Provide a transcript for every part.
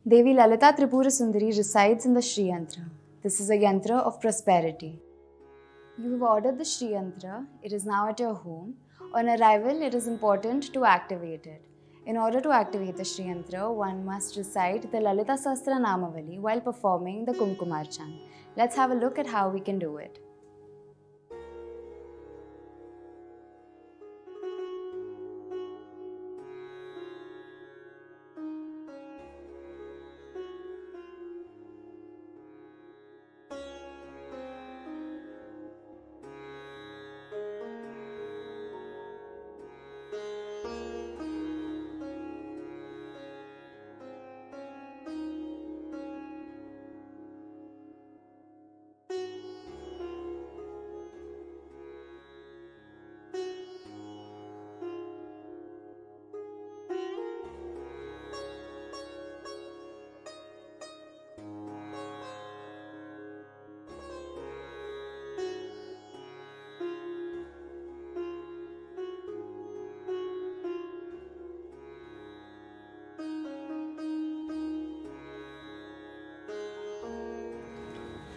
Devi Lalita Tripura Sundari resides in the Sri Yantra. This is a yantra of prosperity. You have ordered the Sri Yantra. It is now at your home. On arrival, it is important to activate it. In order to activate the Sri Yantra, one must recite the Lalita Sahasra Namavali while performing the Kumkumarchan. Let's have a look at how we can do it.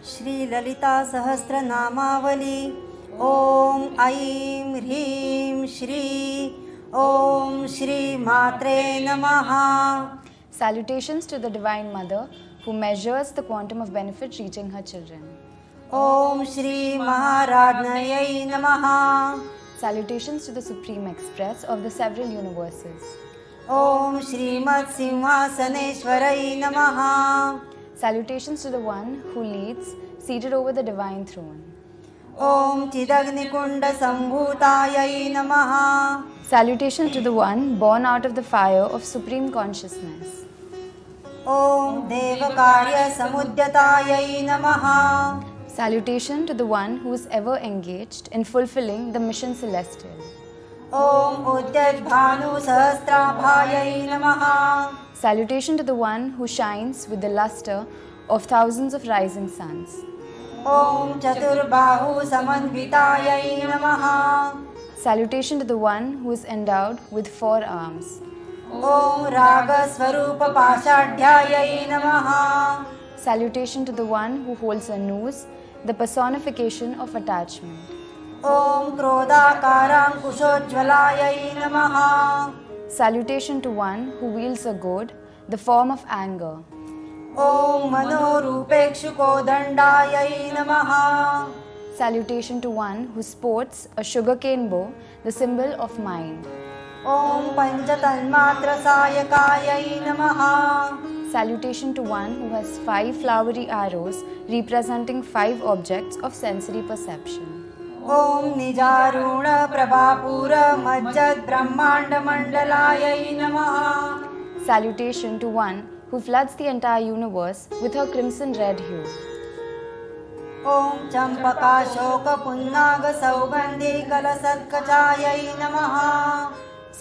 Shri Lalita सहस्रनामावली। ओम ऐं ह्रीं श्री ओम श्री मात्रे नमः। Salutations to the Divine Mother who measures the quantum of benefit reaching her children. ओम श्री महाराज्ञयै नमः। Salutations to the Supreme Express of the several universes. ओम श्रीमत् सिंहासनेश्वरै नमः। Salutations to the one who leads, seated over the divine throne. ओम चिदग्निकुंड संभूतायै नमः। Salutations to the one born out of the fire of supreme consciousness. ओम देवकार्य समुद्यतायै नमः। Salutation to the one who is ever engaged in fulfilling the mission celestial. ओम उद्यद्भानु सहस्राभायै नमः। Salutation to the one who shines with the luster of thousands of rising suns. ओम चतुर्बाहु समन्वितायै नमः। Salutation to the one who is endowed with 4 arms. ओम राग स्वरूप पाषाढ्यायै नमः। Salutation to the one who holds a noose, the personification of attachment. ओम क्रोधाकारांकुशोज्ज्वलायै नमः। Salutation to one who wields a goad, the form of anger. ओम मनोरूपेक्षुकोदण्डायै नमः। Salutation to one who sports a sugarcane bow, the symbol of mind. ओम पञ्चतन्मात्रसायकायै नमः। Salutation to one who has 5 flowery arrows representing 5 objects of sensory perception. ओम निजारूण प्रभापूर मज्जद ब्रह्मांड मंडलायै नमः। Salutation to one who floods the entire universe with her crimson red hue. ओम चंपकाशोक पुन्नाग सौगंधि कलसत्कचायै नमः।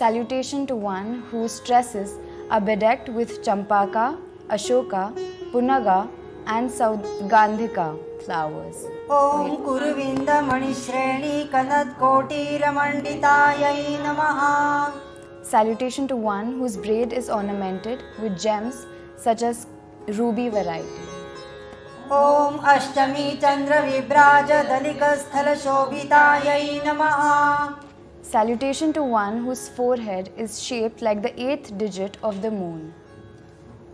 Salutation to one whose tresses are bedecked with champaka, ashoka, punaga and saugandhika flowers. ओम कुरुविंद मणिश्रेणी कनत्कोटिरमण्डितायै नमः। Salutation to one whose braid is ornamented with gems such as ruby variety. ओम अष्टमी चंद्र विभ्राज दलिकस्थल शोभितायै नमः। Salutation to one whose forehead is shaped like the 8th digit of the moon.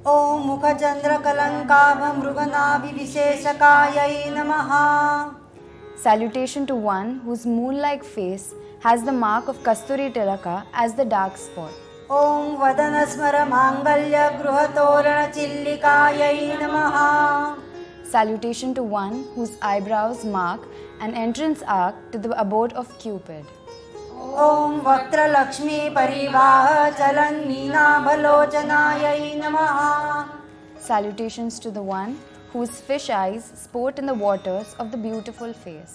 ओम मुखचंद्र कलंकाभ मृगनाभि विशेषकायै नमः। Salutation to one whose moon-like face has the mark of Kasturi Tilaka as the dark spot. ओम वदन स्मर मांगल्य गृहतोरण चिल्लिकायै नमः। Salutation to one whose eyebrows mark an entrance arc to the abode of Cupid. ओम वक्त्रलक्ष्मी परिवाह चलन मीनाभलोचनायै नमः। Salutations to the one whose fish eyes sport in the waters of the beautiful face.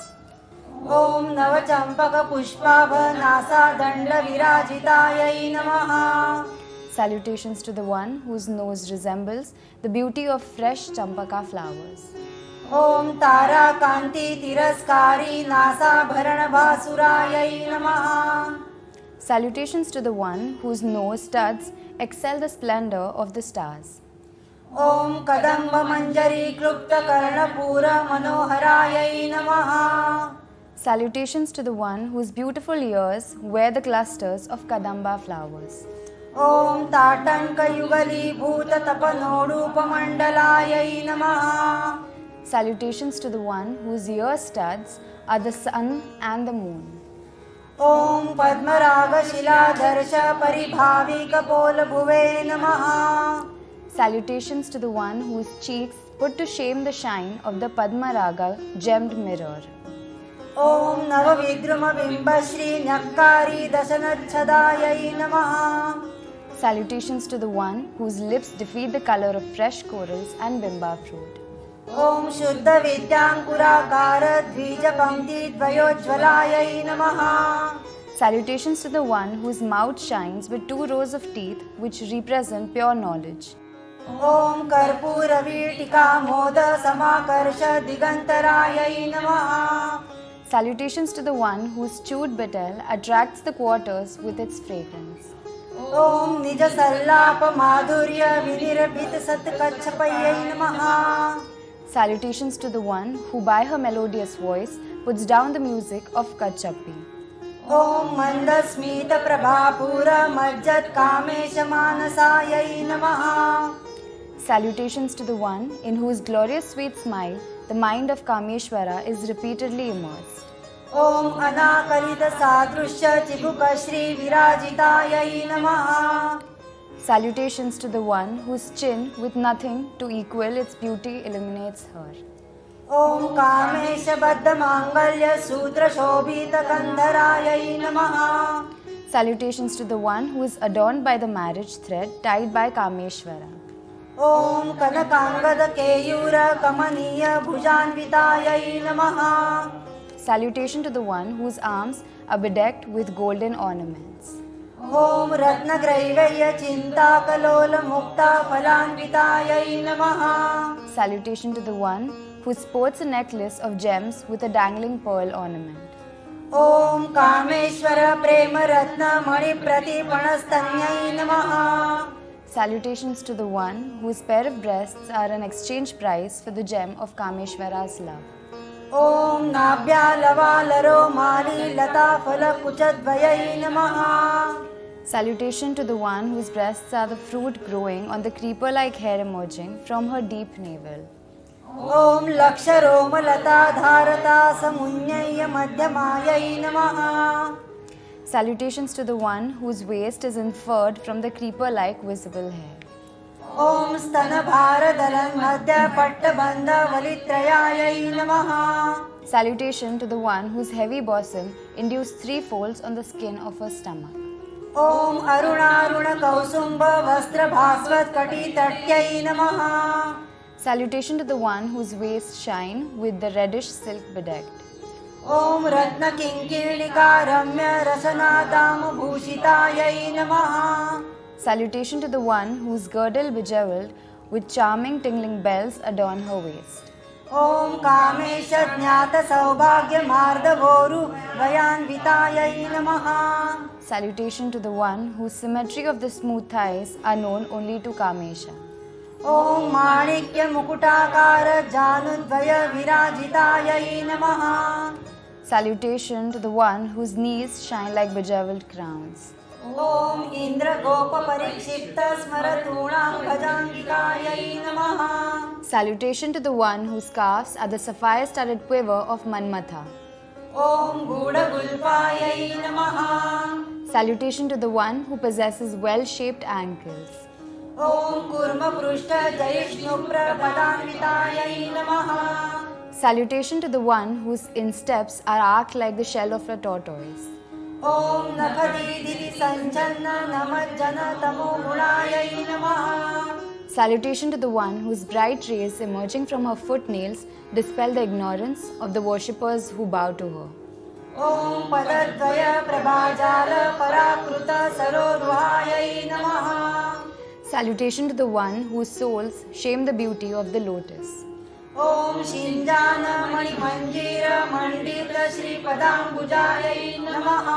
ओम नवचंपक पुष्पाभ नासादंड विराजितायै नमः। Salutations to the one whose nose resembles the beauty of fresh champaka flowers. ओम तारा कांति तिरस्कारी नासाभरण भासुरायै नमः। Salutations to the one whose nose studs excel the splendor of the stars. ॐ कदम्बमञ्जरीक्लुप्तकर्णपूरमनोहरायै नमः। Salutations to the one whose beautiful ears wear the clusters of Kadamba flowers. ॐ ताटङ्कयुगलीभूततपनोडूपमण्डलायै नमः। Salutations to the one whose ear studs are the sun and the moon. ॐ पद्मरागशिलादर्श परिभाविकपोलभुवे नमः। Salutations to the one whose cheeks put to shame the shine of the Padmaraga gemmed mirror. ॐ नवविद्रुमबिम्बश्रीन्यक्कारी दशनच्छदायै नमः। Salutations to the one whose lips defeat the color of fresh corals and bimba fruit. ॐ शुद्धविद्याङ्कुराकार द्विजपङ्क्तिद्वयोज्ज्वलायै नमः। Salutations to the one whose mouth shines with 2 rows of teeth which represent pure knowledge. ॐ कर्पूरवीटिकामोदसमाकर्ष दिगन्तरायै नमः। Salutations to the one whose chewed betel attracts the quarters with its fragrance. ॐ निजसल्लापमाधुर्यविनिर्भितसत्कच्छपयै नमः। Salutations to the one who by her melodious voice puts down the music of Kachappi. ॐ मन्दस्मितप्रभापूरमज्जत्कामेशमानसायै नमः। Salutations to the one in whose glorious sweet smile the mind of Kameshwara is repeatedly immersed. ॐ अनाकलितसादृश्यचिबुकश्रीविराजितायै नमः। Salutations to the one whose chin with nothing to equal its beauty illuminates her. ॐ कामेशबद्धमाङ्गल्यसूत्रशोभितकन्धरायै नमः। Salutations to the one who is adorned by the marriage thread tied by Kameshwara. ॐ कनकाङ्गदकेयूरकमनीयभुजान्वितायै नमः। Salutation to the one whose arms are bedecked with golden ornaments. ॐ रत्नग्रैवल्यचिन्ताकलोलमुक्ताफलान्वितायै नमः। Salutation to the one who sports a necklace of gems with a dangling pearl ornament. ॐ कामेश्वरप्रेमरत्नमणिप्रतिपणस्तन्यै नमः। Salutations to the one whose pair of breasts are an exchange price for the gem of Kameshwara's love. ॐ नाभ्यालवालरोमालीलताफलकुचद्वयै नमः। Salutation to the one whose breasts are the fruit growing on the creeper-like hair emerging from her deep navel. ॐ लक्षरोमलताधारता समुन्नय्य मध्यमायै नमः। Salutations to the one whose waist is inferred from the creeper-like visible hair. ॐ स्तनभारदलन्मध्यपट्टबन्धवलित्रयायै नमः। Salutation to the one whose heavy bosom induced 3 folds on the skin of her stomach. ॐ अरुणारुणकौसुम्बवस्त्रभास्वत्कटितट्यै नमः। Salutation to the one whose waist shine with the reddish silk bedecked. ॐ रत्नकिङ्किणिकारम्यरसनादामभूषितायै नमः। Salutation to the one whose girdle bejeweled with charming tingling bells adorn her waist. ॐ कामेशज्ञातसौभाग्यमार्दवोरुभयान्वितायै नमः। Salutation to the one whose symmetry of the smooth thighs are known only to Kamesha. ॐ माणिक्यमुकुटाकारजानुद्वयविराजितायै नमः। Salutation to the one whose knees shine like bejeweled crowns. ॐ इन्द्रगोपपरीक्षिप्तस्मरतूणां नमः। Salutation to the one whose calves are the sapphire-studded quiver of Manmatha. ॐ गूढगुल्फायै नमः। Salutation to the one who possesses well-shaped ankles. ॐ कूर्मपृष्ठजयिष्णुप्रपदान्वितायै नमः। Salutation to the one whose insteps are arched like the shell of a tortoise. ॐ नखदीदिरिसञ्चन्ननमज्जनतमोगुणायै नमः। Salutation to the one whose bright rays emerging from her footnails dispel the ignorance of the worshippers who bow to her. ॐ पदद्वयप्रभाजालपराकृतसरोरुहायै नमः। Salutation to the one whose soles shame the beauty of the lotus. ॐ शिञ्जानमणिमञ्जीरमण्डितश्रीपदाम्बुजायै नमः।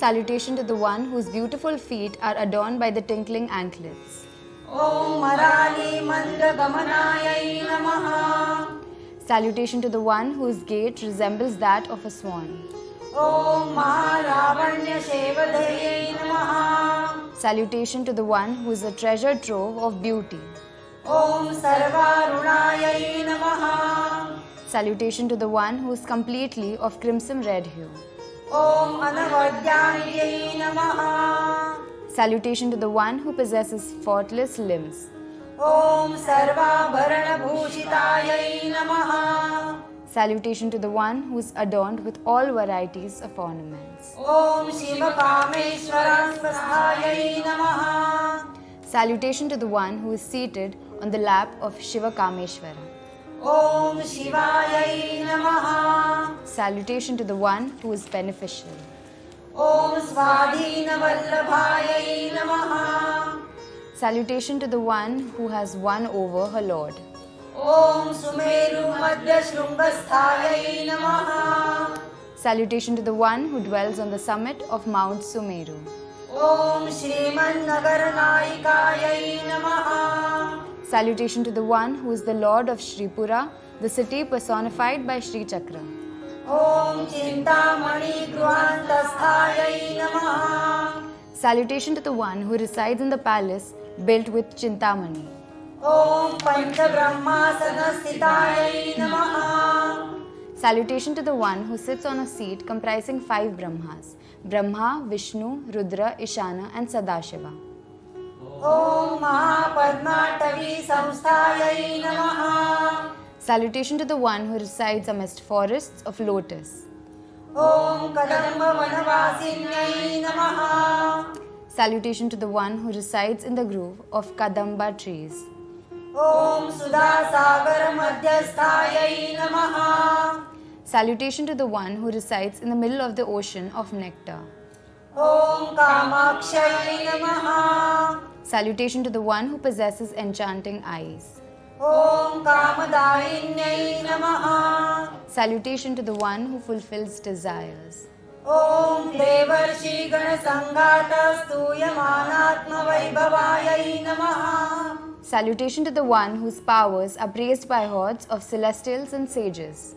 Salutation to the one whose beautiful feet are adorned by the tinkling anklets. ॐ मराली मन्दगमनायै नमः। Salutation to the one whose gait resembles that of a swan. ॐ महालावण्यशेवधयै नमः। Salutation to the one who is a treasure trove of beauty. ॐ सर्वारुणायै नमः। Salutation to the one who is completely of crimson red hue. ॐ अनवद्यायै नमः। Salutation to the one who possesses faultless limbs. ॐ सर्वाभरणभूषितायै नमः। Salutation to the one who is adorned with all varieties of ornaments. ॐ शिवकामेश्वरास्वस्थायै नमः। Salutation to the one who is seated on the lap of Shiva Kameshwara. ॐ शिवायै नमः। Salutation to the one who is beneficial. ॐ स्वाधीनवल्लभायै नमः। Salutation to the one who has won over her Lord. ॐ सुमेरुमध्यशृङ्गस्थायै नमः। Salutation to the one who dwells on the summit of Mount Sumeru. ॐ श्रीमन्नगरनायिकायै नमः। Salutation to the one who is the Lord of Sripura, the city personified by Sri Chakra. ॐ चिन्तामणिगृहान्तस्थायै नमः। Salutation to the one who resides in the palace built with Chintamani. ॐ पञ्चब्रह्मासनस्थितायै नमः। Salutation to the one who sits on a seat comprising 5 Brahmas: Brahma, Vishnu, Rudra, Ishana and Sadashiva. ॐ महापद्माटवी संस्थायै नमः। Salutation to the one who resides amidst forests of lotus. ॐ कदम्बवनवासिन्यै नमः। Salutation to the one who resides in the grove of Kadamba trees. ॐ सुधासागरमध्यस्थायै नमः। Salutation to the one who resides in the middle of the ocean of nectar. ॐ कामाक्ष्यै नमः। Salutation to the one who possesses enchanting eyes. ॐ कामदायिन्यै नमः। Salutation to the one who fulfills desires. ॐ देवर्षिगणसङ्घातस्तूयमानात्मवैभवायै नमः। Salutation to the one whose powers are praised by hordes of celestials and sages.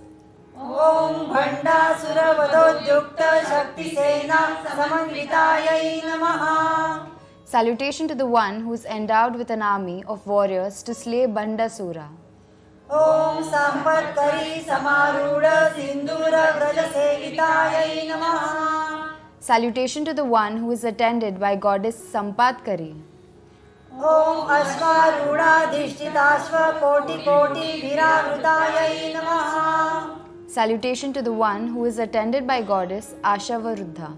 ॐ भण्डासुरवधोद्युक्तशक्तिसेना समन्वितायै नमः। Salutation to the one who is endowed with an army of warriors to slay Bandasura. ॐ सम्पत्करी समारूढ सिन्दूरव्रजसेवितायै नमः। Salutation to the one who is attended by goddess Sampatkari. ॐ अश्वारूढाधिष्ठिताश्वकोटिकोटिभिरावृतायै नमः। Salutation to the one who is attended by goddess Ashavaruddha.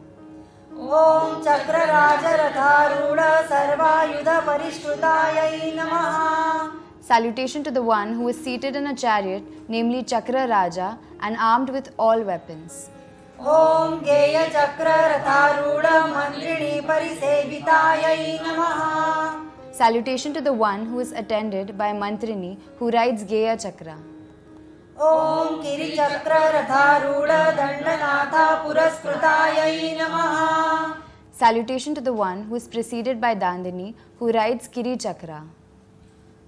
ॐ चक्रराजरथारूढ सर्वायुधपरिष्कृतायै नमः। Salutation to the one who is seated in a chariot, namely Chakra Raja, and armed with all weapons. ॐ गेयचक्ररथारूढ मन्त्रिणी परिसेवितायै नमः। Salutation to the one who is attended by Mantrini, who rides Geya Chakra. ॐ गिरिचक्ररथारूढ दण्डनाथा पुरस्कृतायै नमः। Salutation to the one who is preceded by Dandini, who rides Kiri Chakra.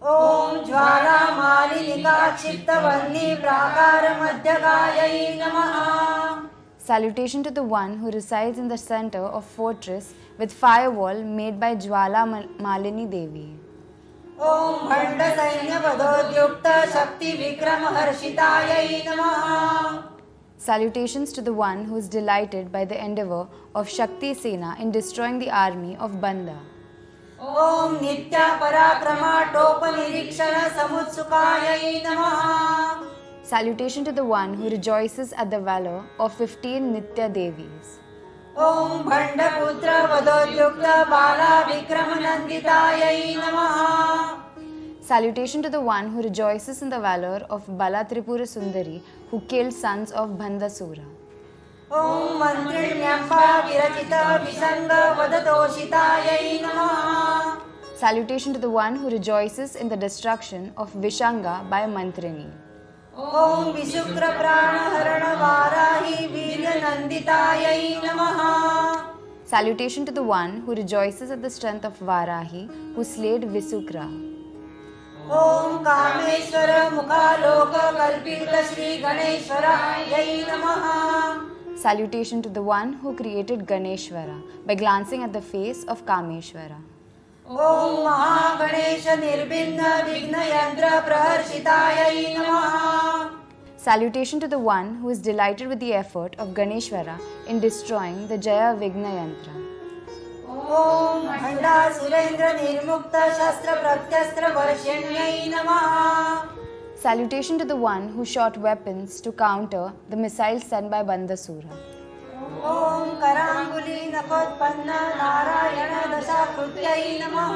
ॐ ज्वालामालिनिकाक्षिप्तवह्नि प्राकारमध्यगायै नमः। Salutation to the one who resides in the center of fortress with firewall made by Jwala Malini Devi. ॐ भण्डसैन्यपदोद्युक्तशक्तिविक्रमहर्षितायै नमः। Salutations to the one who is delighted by the endeavor of Shakti Sena in destroying the army of Banda. ॐ नित्यपराक्रमाटोपनिरीक्षणसमुत्सुकायै नमः। Salutation to the one who rejoices at the valor of 15 Nitya Devis. ॐ भण्डपुत्रवधोद्युक्तबालाविक्रमनन्दितायै नमः। Salutation to the one who rejoices in the valor of Bala Tripura Sundari, who killed sons of Bandasura. ॐ मन्त्रिण्यम्बाविरचितविसङ्गवदतोषितायै नमः। Salutation to the one who rejoices in the destruction of Vishanga by Mantrini. ॐ विशुक्रप्राणहरणवाराहि वीर्यनन्दितायै नमः। Salutation to the one who rejoices at the strength of Varahi, who slayed Visukra. ॐ कामेश्वर मुखालोक कल्पित श्री गणेश्वराय नमः। Salutation to the one who created Ganeshwara by glancing at the face of Kameshwara. ॐ महागणेश निर्विघ्न विघ्न यंत्र प्रहर्षिताय नमः। Salutation to the one who is delighted with the effort of Ganeshwara in destroying the Jaya Vigna Yantra. ॐ भण्डासुरेन्द्र निर्मुक्त शस्त्र प्रत्यस्त्र वर्षिण्यै नमः। Salutation to the one who shot weapons to counter the missiles sent by Bandasura. ॐ कराङ्गुली नखोत्पन्न नारायण दशाकृत्यै नमः।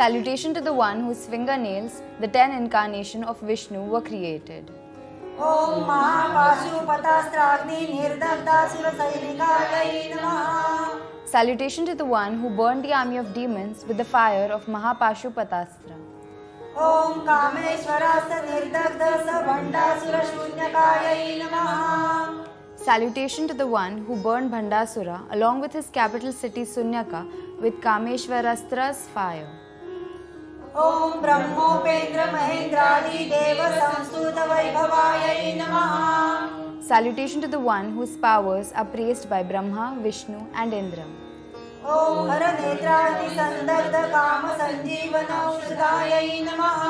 Salutation to the one whose fingernails, the 10 incarnation of Vishnu, were created. ॐ महापाशुपतास्त्राग्नि निर्दग्धासुर सैनिकाय नमः। Salutation to the one who burned the army of demons with the fire of Mahapashupatastra. ॐ कामेश्वरास्त निर्दग्ध भण्डासुर शून्यकाय नमः। Salutation to the one who burned Bhandasura along with his capital city Sunyaka with Kameshwarastra's fire. ॐ ब्रह्मोपेन्द्र महेन्द्रादि देव संस्तुत वैभवाय नमः। Salutation to the one whose powers are praised by Brahma, Vishnu and Indra. ॐ हर नेत्रादि संदग्ध काम संजीवन औषधाय नमः।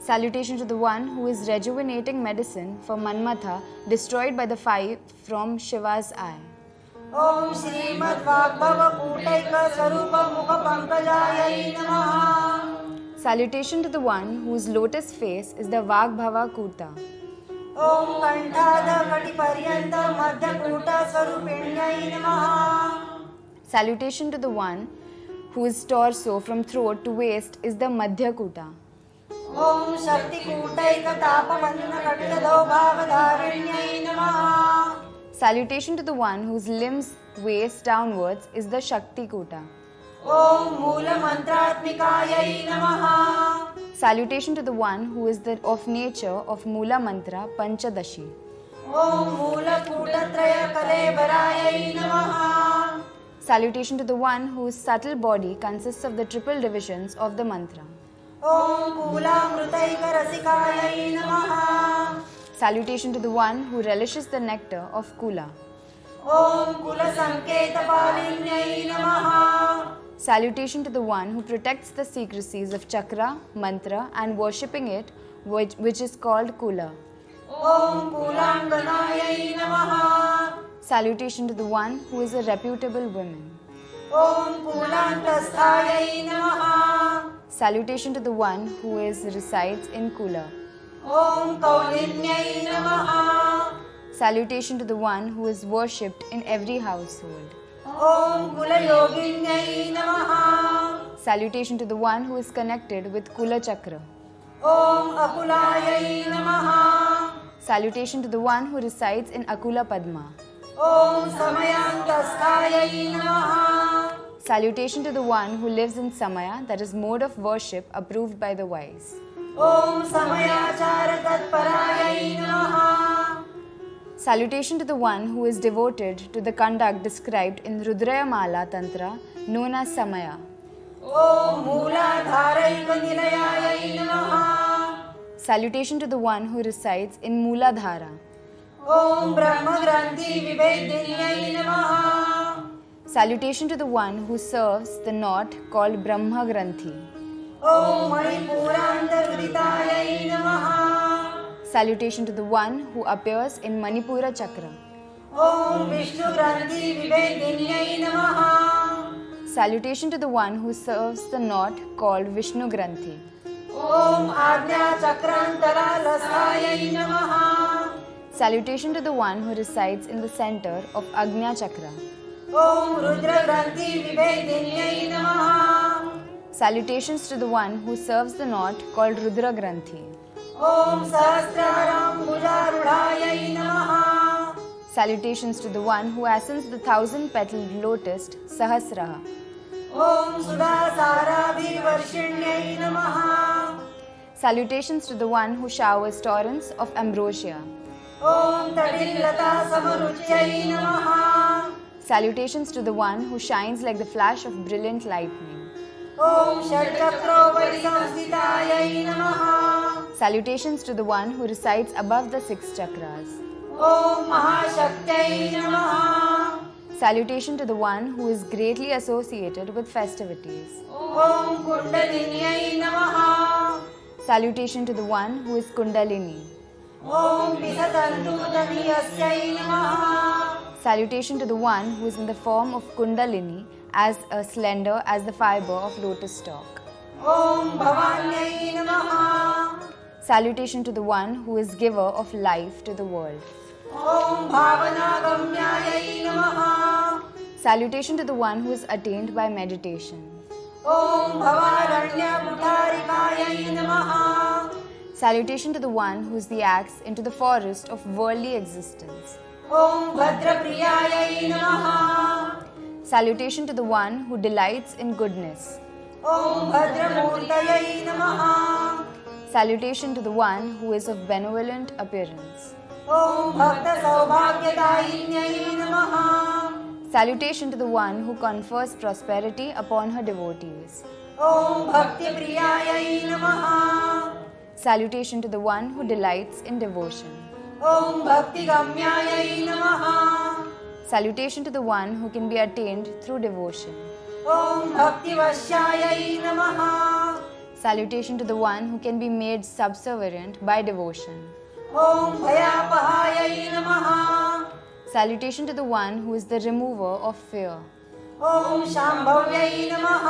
Salutation to the one who is rejuvenating medicine for Manmatha destroyed by the fire from Shiva's eye. ॐ श्रीमद् वाग्भव कूटैक स्वरूप मुख पंकजाय नमः। Salutation to the one whose lotus face is the Vagbhava Kuta. ॐ कंठाद कटिपर्यंत मध्य कूट स्वरूपिण्यै नमः। Salutation to the one whose torso from throat to waist is the Madhya Kuta. ॐ शक्ति कूटैक तापवन्न कटिदो भावधारिण्यै नमः। Salutation to the one whose limbs waist downwards is the Shakti Kuta. ॐ मूल मंत्रात्मिकायै नमः। Salutation to the one who is the of nature of Mula Mantra Panchadashi. ॐ मूल कूटत्रय कलेबरायै नमः। Salutation to the one whose subtle body consists of the triple divisions of the mantra. ॐ कूलामृतैक रसिकायै नमः। Salutation to the one who relishes the nectar of Kula. ॐ कुल संकेत पालिन्यै नमः। Salutation to the one who protects the secrecies of chakra, mantra and worshipping it, which is called Kula. ॐ कूलांगनायै नमः। Salutation to the one who is a reputable woman. ॐ कूलान्तस्थायै नमः। Salutation to the one who resides in Kula. ॐ कौलिन्यै नमः। Salutation to the one who is worshipped in every household. ॐ कुलयोगिन्यै नमः। Salutation to the one who is connected with Kula Chakra. ॐ अकुलायै नमः। Salutation to the one who resides in Akula Padma. ॐ समयान्तस्थायै नमः। Salutation to the one who lives in Samaya, that is mode of worship approved by the wise. ॐ समयाचार तत्परायै नमः। Salutation to the one who is devoted to the conduct described in Rudrayamala Tantra known as Samaya. ॐ मूलाधारैक निलयायै नमः। Salutation to the one who resides in Mooladhara. ॐ ब्रह्मग्रन्थि विभेदिन्यै नमः। Salutation to the one who serves the knot called Brahma Granthi. ॐ मणिपूरान्तर्गृतायै नमः। Salutation to the one who appears in Manipura Chakra. ॐ विष्णुग्रन्थि विभेदिन्यै नमः। Salutation to the one who serves the knot called Vishnu Granthi. ॐ आज्ञाचक्रान्तरालसायै नमः। Salutation to the one who resides in the center of Agnya Chakra. ॐ रुद्रग्रन्थि विभेदिन्यै नमः। Salutations to the one who serves the knot called Rudra Granthi. ॐ सहस्राराम्बुजारूढायै नमः। Salutations to the one who ascends the 1,000-petaled lotus Sahasraha. ॐ सुधासाराभिवर्षिण्यै नमः। Salutations to the one who showers torrents of ambrosia. ॐ तटिल्लता समरुच्यै नमः। Salutations to the one who shines like the flash of brilliant lightning. ॐ षट्चक्रोपरि संस्थितायै नमः। Salutations to the one who resides above the 6 chakras. ॐ महाशक्त्यै नमः। Salutation to the one who is greatly associated with festivities. ॐ कुण्डलिन्यै नमः। Salutation to the one who is Kundalini. ॐ विसतन्तुतनीयस्यै नमः। Salutation to the one who is in the form of Kundalini as slender as the fiber of lotus stalk. ॐ भवान्यै नमः। Salutation to the one who is giver of life to the world. ॐ भावनागम्यायै नमः। Salutation to the one who is attained by meditation. ॐ भवारण्यकुठारिकायै नमः। Salutation to the one who is the axe into the forest of worldly existence. ॐ भद्रप्रियायै नमः। Salutation to the one who delights in goodness. ॐ भद्रमूर्तयै नमः। Salutation to the one who is of benevolent appearance. ॐ भक्तसौभाग्यदायिन्यै नमः। Salutation to the one who confers prosperity upon her devotees. ॐ भक्तिप्रियायै नमः। Salutation to the one who delights in devotion. ॐ भक्तिगम्यायै नमः। Salutation to the one who can be attained through devotion. ॐ भक्तिवश्यायै नमः। Salutation to the one who can be made subservient by devotion. ॐ भयापहायै नमः। Salutation to the one who is the remover of fear. ॐ शाम्भव्यै नमः।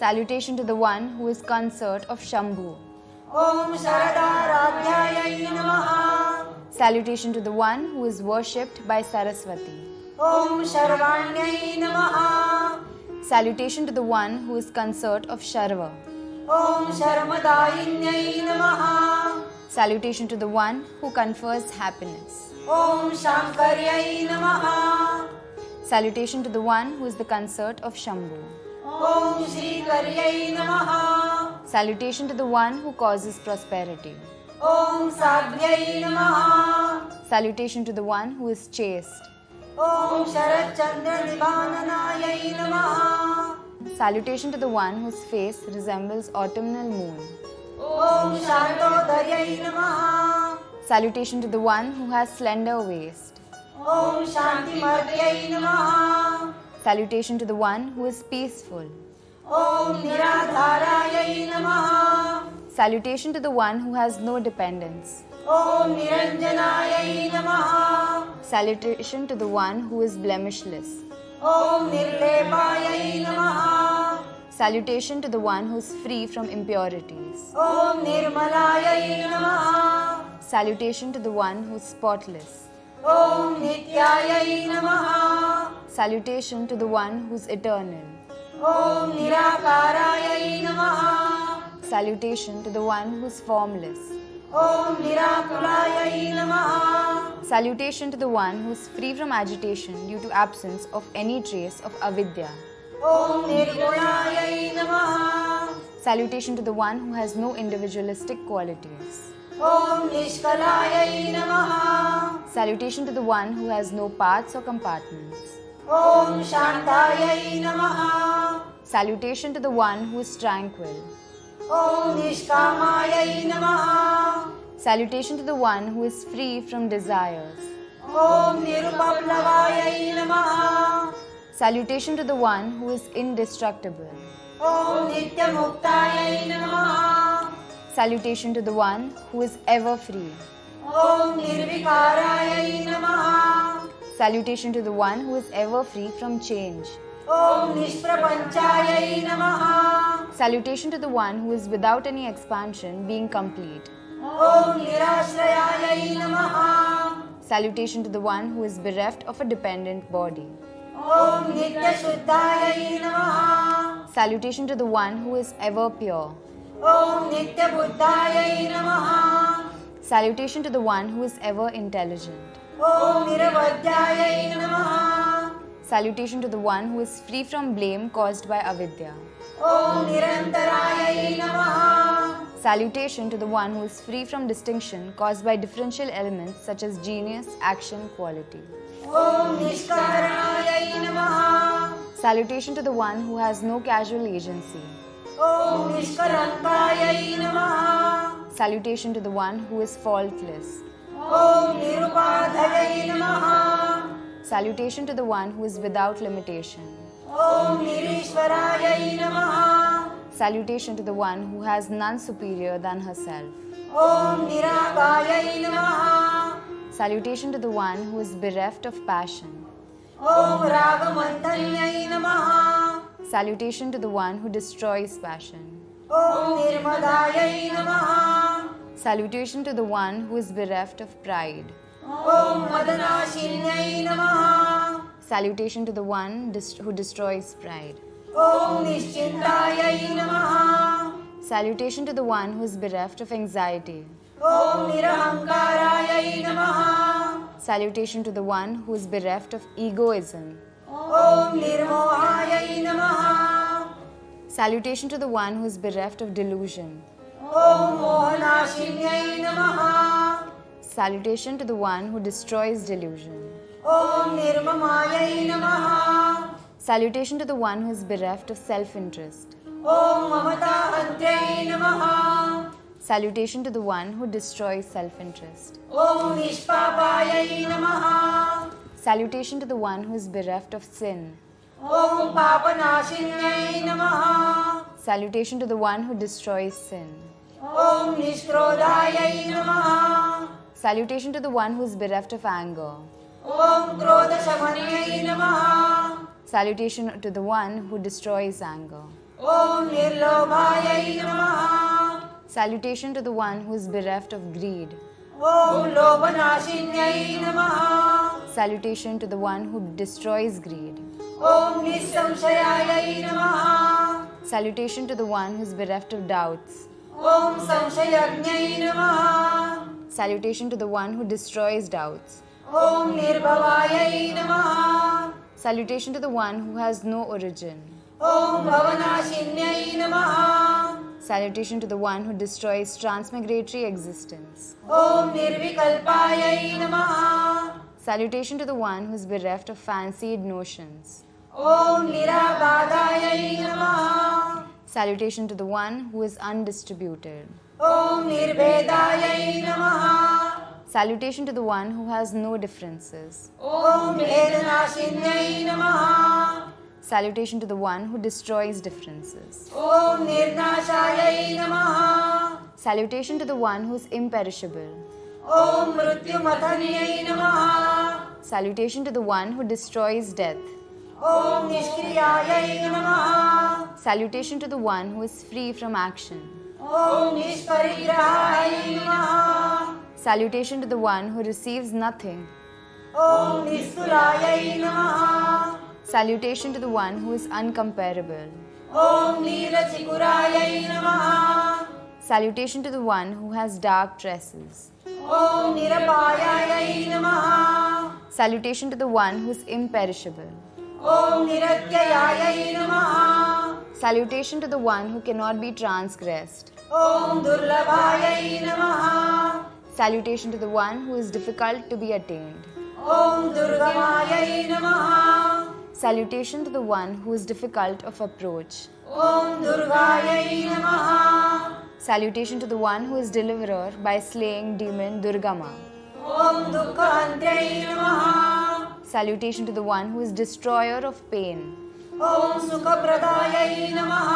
Salutation to the one who is consort of Shambhu. ॐ शरदाराध्यायै नमः। Salutation to the one who is worshipped by Saraswati. ॐ शर्वाण्यै नमः। Salutation to the one who is consort of Sharva. ॐ शर्मदायिन्यै नमः। Salutation to the one who confers happiness. ॐ शाङ्कर्यै नमः। Salutation to the one who is the consort of Shambhu. ॐ श्रीकर्यै नमः। Salutation to the one who causes prosperity. ॐ साध्यै नमः। Salutation to the one who is chaste. ॐ शरच्चन्द्रनिभाननायै नमः। Salutation to the one whose face resembles autumnal moon. ॐ शान्तोदर्यै नमः। Salutation to the one who has slender waist. ॐ शान्तिमर्त्यै नमः। Salutation to the one who is peaceful. ॐ निराधारायै नमः। Salutation to the one who has no dependence. ॐ निरञ्जनायै नमः। Salutation to the one who is blemishless. ॐ निर्लेपायै नमः। Salutation to the one who is free from impurities. ॐ निर्मलायै नमः। Salutation to the one who is spotless. ॐ नित्यायै नमः। Salutation to the one who is eternal. ॐ निराकारायै नमः। Salutation to the one who is formless. ॐ निराकुलायै नमः। Salutation to the one who is free from agitation due to absence of any trace of avidya. ॐ निर्गुणायै नमः। Salutation to the one who has no individualistic qualities. ॐ निष्कलायै नमः। Salutation to the one who has no parts or compartments. ॐ शान्तायै नमः। Salutation to the one who is tranquil. ॐ निष्कामायै नमः। Salutation to the one who is free from desires. ॐ निरुपप्लवायै नमः। Salutation to the one who is indestructible. ॐ नित्यमुक्तायै नमः। Salutation to the one who is ever free. ॐ निर्विकारायै नमः। Salutation to the one who is ever free from change. ॐ निष्प्रपञ्चायै नमः। Salutation to the one who is without any expansion, being complete. ॐ निराश्रयायै नमः। Salutation to the one who is bereft of a dependent body. ॐ नित्यशुद्धायै नमः। Salutation to the one who is ever pure. ॐ नित्यबुद्धायै नमः। Salutation to the one who is ever intelligent. ॐ निरवध्यायै नमः। Salutation to the one who is free from blame caused by avidya. ॐ निरन्तरायै नमः। Salutation to the one who is free from distinction caused by differential elements such as genius, action, quality. Om निष्कारणायै Salutation to the one who has no casual agency. ॐ निष्कलङ्कायै नमः। Salutation to the one who is faultless. ॐ निरुपाधयै नमः। Salutation to the one who is without limitation. ॐ निरीश्वरायै नमः। Salutation to the one who has none superior than herself. ॐ निरागायै नमः। Salutation to the one who is bereft of passion. ॐ रागमन्थन्यै नमः। Salutation to the one who destroys passion. ॐ निर्मदायै नमः। Salutation to the one who is bereft of pride. ॐ मदनाशिन्यै नमः। Salutation to the one who destroys pride. ॐ निश्चिन्तायै नमः। Salutation to the one who is bereft of anxiety. ॐ निरहङ्कारायै नमः। Salutation to the one who is bereft of egoism. ॐ निर्मोहायै नमः। Salutation to the one who is bereft of delusion. ॐ मोहनाशिन्यै नमः। Salutation to the one who destroys delusion. ॐ निर्ममायै नमः। Salutation to the one who is bereft of self-interest. ॐ ममताहन्त्यै नमः। Salutation to the one who destroys self-interest. ॐ निष्पापायै नमः। Salutation to the one who is bereft of sin. ॐ पापनाशिन्यै नमः। Salutation to the one who destroys sin. ॐ निष्क्रोधायै नमः। Salutation to the one who is bereft of anger. ॐ क्रोधशमन्यै नमः। Salutation to the one who destroys anger. ॐ निर्लोभायै नमः। Salutation to the one who is bereft of greed. ॐ लोभनाशिन्यै नमः। Salutation to the one who destroys greed. ॐ निस्संशयायै नमः। Salutation to the one who is bereft of doubts. ॐ संशयज्ञै नमः। Salutation to the one who destroys doubts. ॐ निर्भवायै नमः। Salutation to the one who has no origin. ॐ भवनाशिन्यै नमः। Salutation to the one who destroys transmigratory existence. ॐ निर्विकल्पायै नमः। Salutation to the one who is bereft of fancied notions. ॐ निराबाधायै नमः। Salutation to the one who is undistributed. ॐ निर्भेदायै नमः। Salutation to the one who has no differences. ॐ भेदनाशिन्यै नमः। Salutation to the one who destroys differences. ॐ निर्नाशायै नमः। Salutation to the one who is imperishable. ॐ मृत्युमथन्यै नमः। Salutation to the one who destroys death. ॐ निष्क्रियायै नमः। Salutation to the one who is free from action. ॐ निष्परिग्रहायै नमः। Salutation to the one who receives nothing. ॐ निस्तुलायै नमः। Salutation to the one who is uncomparable. ॐ नीलचिकुरायै नमः। Salutation to the one who has dark tresses. ॐ निरपायायै नमः। Salutation to the one who is imperishable. ॐ निरत्ययायै नमः। Salutation to the one who cannot be transgressed. ॐ दुर्लभायै नमः। Salutation to the one who is difficult to be attained. ॐ दुर्गमायै नमः। Salutation to the one who is difficult of approach. ॐ दुर्गायै नमः। Salutation to the one who is deliverer by slaying demon Durgama. ॐ दुःखहन्त्यै नमः। Salutation to the one who is destroyer of pain. ॐ सुखप्रदायै नमः।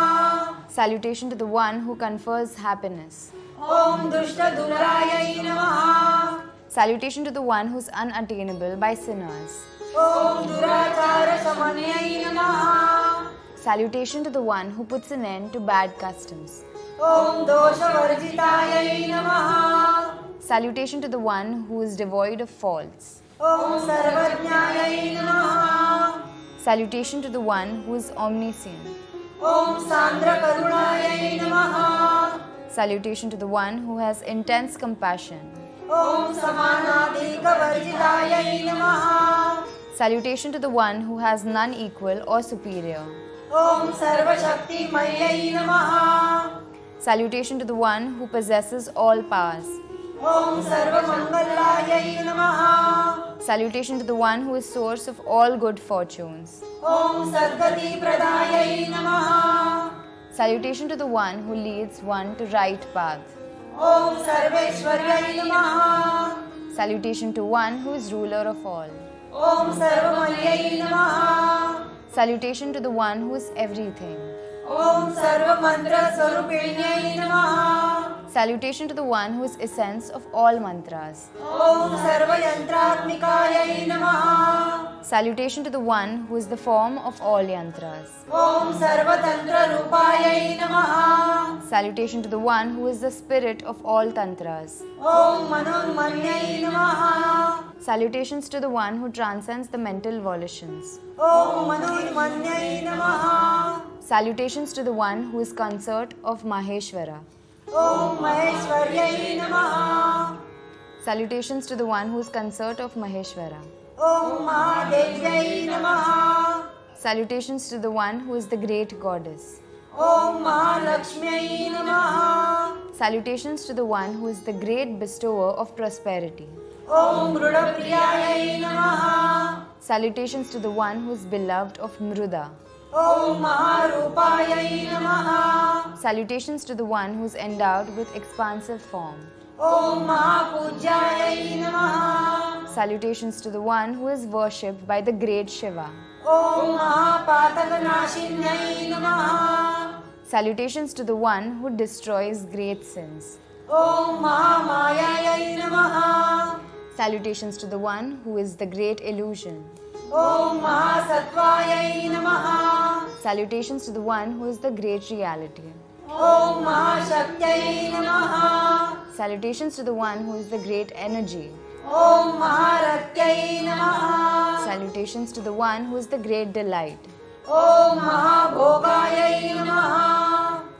Salutation to the one who confers happiness. ॐ दुष्टदुरायै नमः। Salutation to the one who is unattainable by sinners. ॐ दुराचारशमन्यै नमः। Salutation to the one who puts an end to bad customs. ॐ दोषवर्जितायै नमः। Salutation to the one who is devoid of faults. ॐ सर्वज्ञायै नमः। Salutation to the one who is omniscient. ॐ सान्द्रकरुणायै नमः। Salutation to the one who has intense compassion. ॐ समानाधिकवर्जितायै नमः। Salutation to the one who has none equal or superior. ॐ सर्वशक्तिमयै नमः। Salutation to the one who possesses all powers. ॐ सर्वमङ्गलायै नमः। Salutation to the one who is source of all good fortunes. ॐ सद्गतिप्रदायै नमः। Salutation to the one who leads one to right path. ॐ सर्वेश्वर्यै नमः। Salutation to one who is ruler of all. ॐ सर्वमयै नमः। Salutation to the one who is everything. ॐ सर्वमन्त्रस्वरूपिण्यै नमः। Salutation to the one who is essence of all mantras. ॐ सर्वयन्त्रात्मिकायै नमः। Salutation to the one who is the form of all yantras. ॐ सर्वतन्त्ररूपायै नमः। Salutation to the one who is the spirit of all tantras. ॐ मनोन्मन्यै नमः। Salutations to the one who transcends the mental volitions. ॐ मनोन्मन्यै नमः। Salutations to the one who is consort of Maheshwara. ॐ महेश्वर्यै नमः। Salutations to the one who is consort of Maheshwara. ॐ महादेव्यै नमः। Salutations to the one who is the great goddess. ॐ महालक्ष्म्यै नमः। Salutations to the one who is the great bestower of prosperity. ॐ मृडप्रियायै नमः। Salutations to the one who is beloved of Mruda. ॐ महारूपायै नमः। Salutations to the one who is endowed with expansive form. ॐ महापूज्यायै नमः। Salutations to the one who is worshipped by the great Shiva. ॐ महापातकनाशिन्यै नमः। Salutations to the one who destroys great sins. ॐ महामायायै नमः। Salutations to the one who is the great illusion. ॐ महासत्त्वायै नमः। Salutations to the one who is the great reality. ॐ महाशक्त्यै नमः। Salutations to the one who is the great energy. ॐ महारत्यै नमः। Salutations to the one who is the great delight. ॐ महाभोगायै नमः।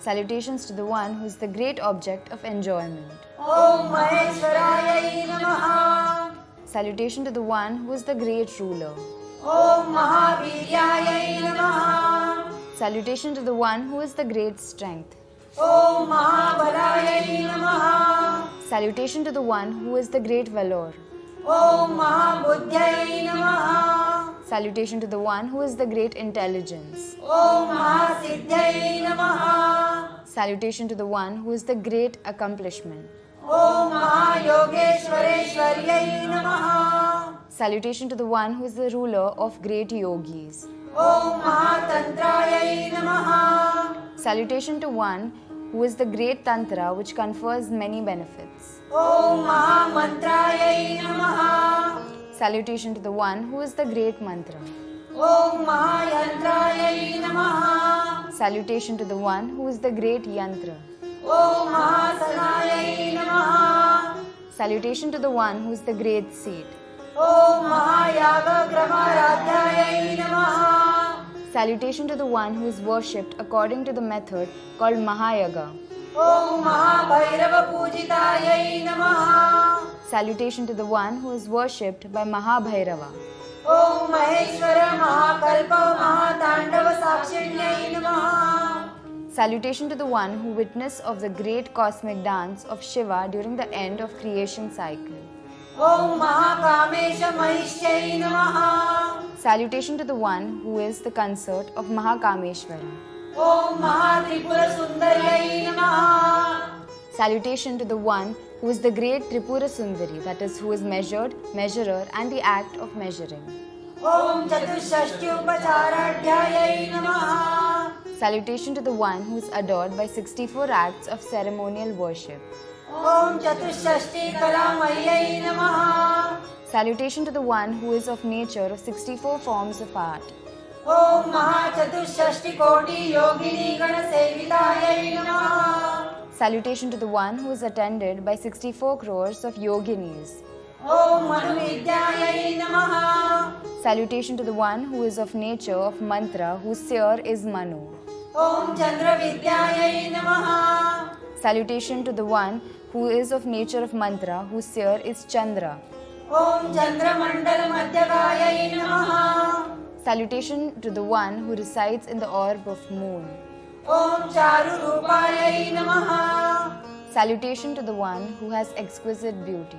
Salutations to the one who is the great object of enjoyment. ॐ महेश्वरायै नमः। Salutation to the one who is the great ruler. ॐ महावीर्यायै नमः। Salutation to the one who is the great strength. ॐ महाबलायै नमः। Salutation to the one who is the great valor. ॐ महाबुद्ध्यै नमः। Salutation to the one who is the great intelligence. ॐ महासिद्ध्यै नमः। Salutation to the one who is the great accomplishment. ॐ महायोगेश्वरेश्वर्यै नमः। Salutation to the one who is the ruler of great yogis. ॐ महातन्त्रायै नमः। Salutation to one who is the great tantra which confers many benefits. ॐ महामन्त्रायै नमः। Salutation to the one who is the great mantra. ॐ महायन्त्रायै नमः। Salutation to the one who is the great yantra. ॐ महासनायै नमः। Salutation to the one who is the great seat. ॐ महायागक्रमाराध्यायै नमः। Salutation to the one who is worshipped according to the method called Mahayaga. ॐ महाभैरवपूजितायै नमः। Salutation to the one who is worshipped by Mahabhairava. ॐ महेश्वर महाकल्प महाताण्डवसाक्षिण्यै नमः। Salutation to the one who witnessed of the great cosmic dance of Shiva during the end of creation cycle. ॐ महाकामेशमहिष्यै नमः। Salutation to the one who is the consort of Mahakameshvara. ॐ महात्रिपुरसुन्दर्यै नमः। Salutation to the one who is the great Tripura Sundari, that is, who is measured, measurer, and the act of measuring. ॐ चतुष्षष्ट्युपचाराढ्यायै नमः। Salutation to the one who is adored by 64 acts of ceremonial worship. ॐ चतुष्षष्टिकलामय्यै नमः। Salutation to the one who is of nature of 64 forms of art. ॐ महाचतुष्षष्टिकोटियोगिनीगणसेवितायै नमः। Salutation to the one who is attended by 64 crores of yoginis. ॐ मनुविद्यायै नमः। Salutation to the one who is of nature of mantra, whose seer is Manu. ॐ चन्द्रविद्यायै नमः। Salutation to the one who is of nature of mantra, whose seer is Chandra. ॐ चन्द्रमण्डलमध्यगायै नमः। Salutation to the one who resides in the orb of moon. ॐ चारुरूपायै नमः। Salutation to the one who has exquisite beauty.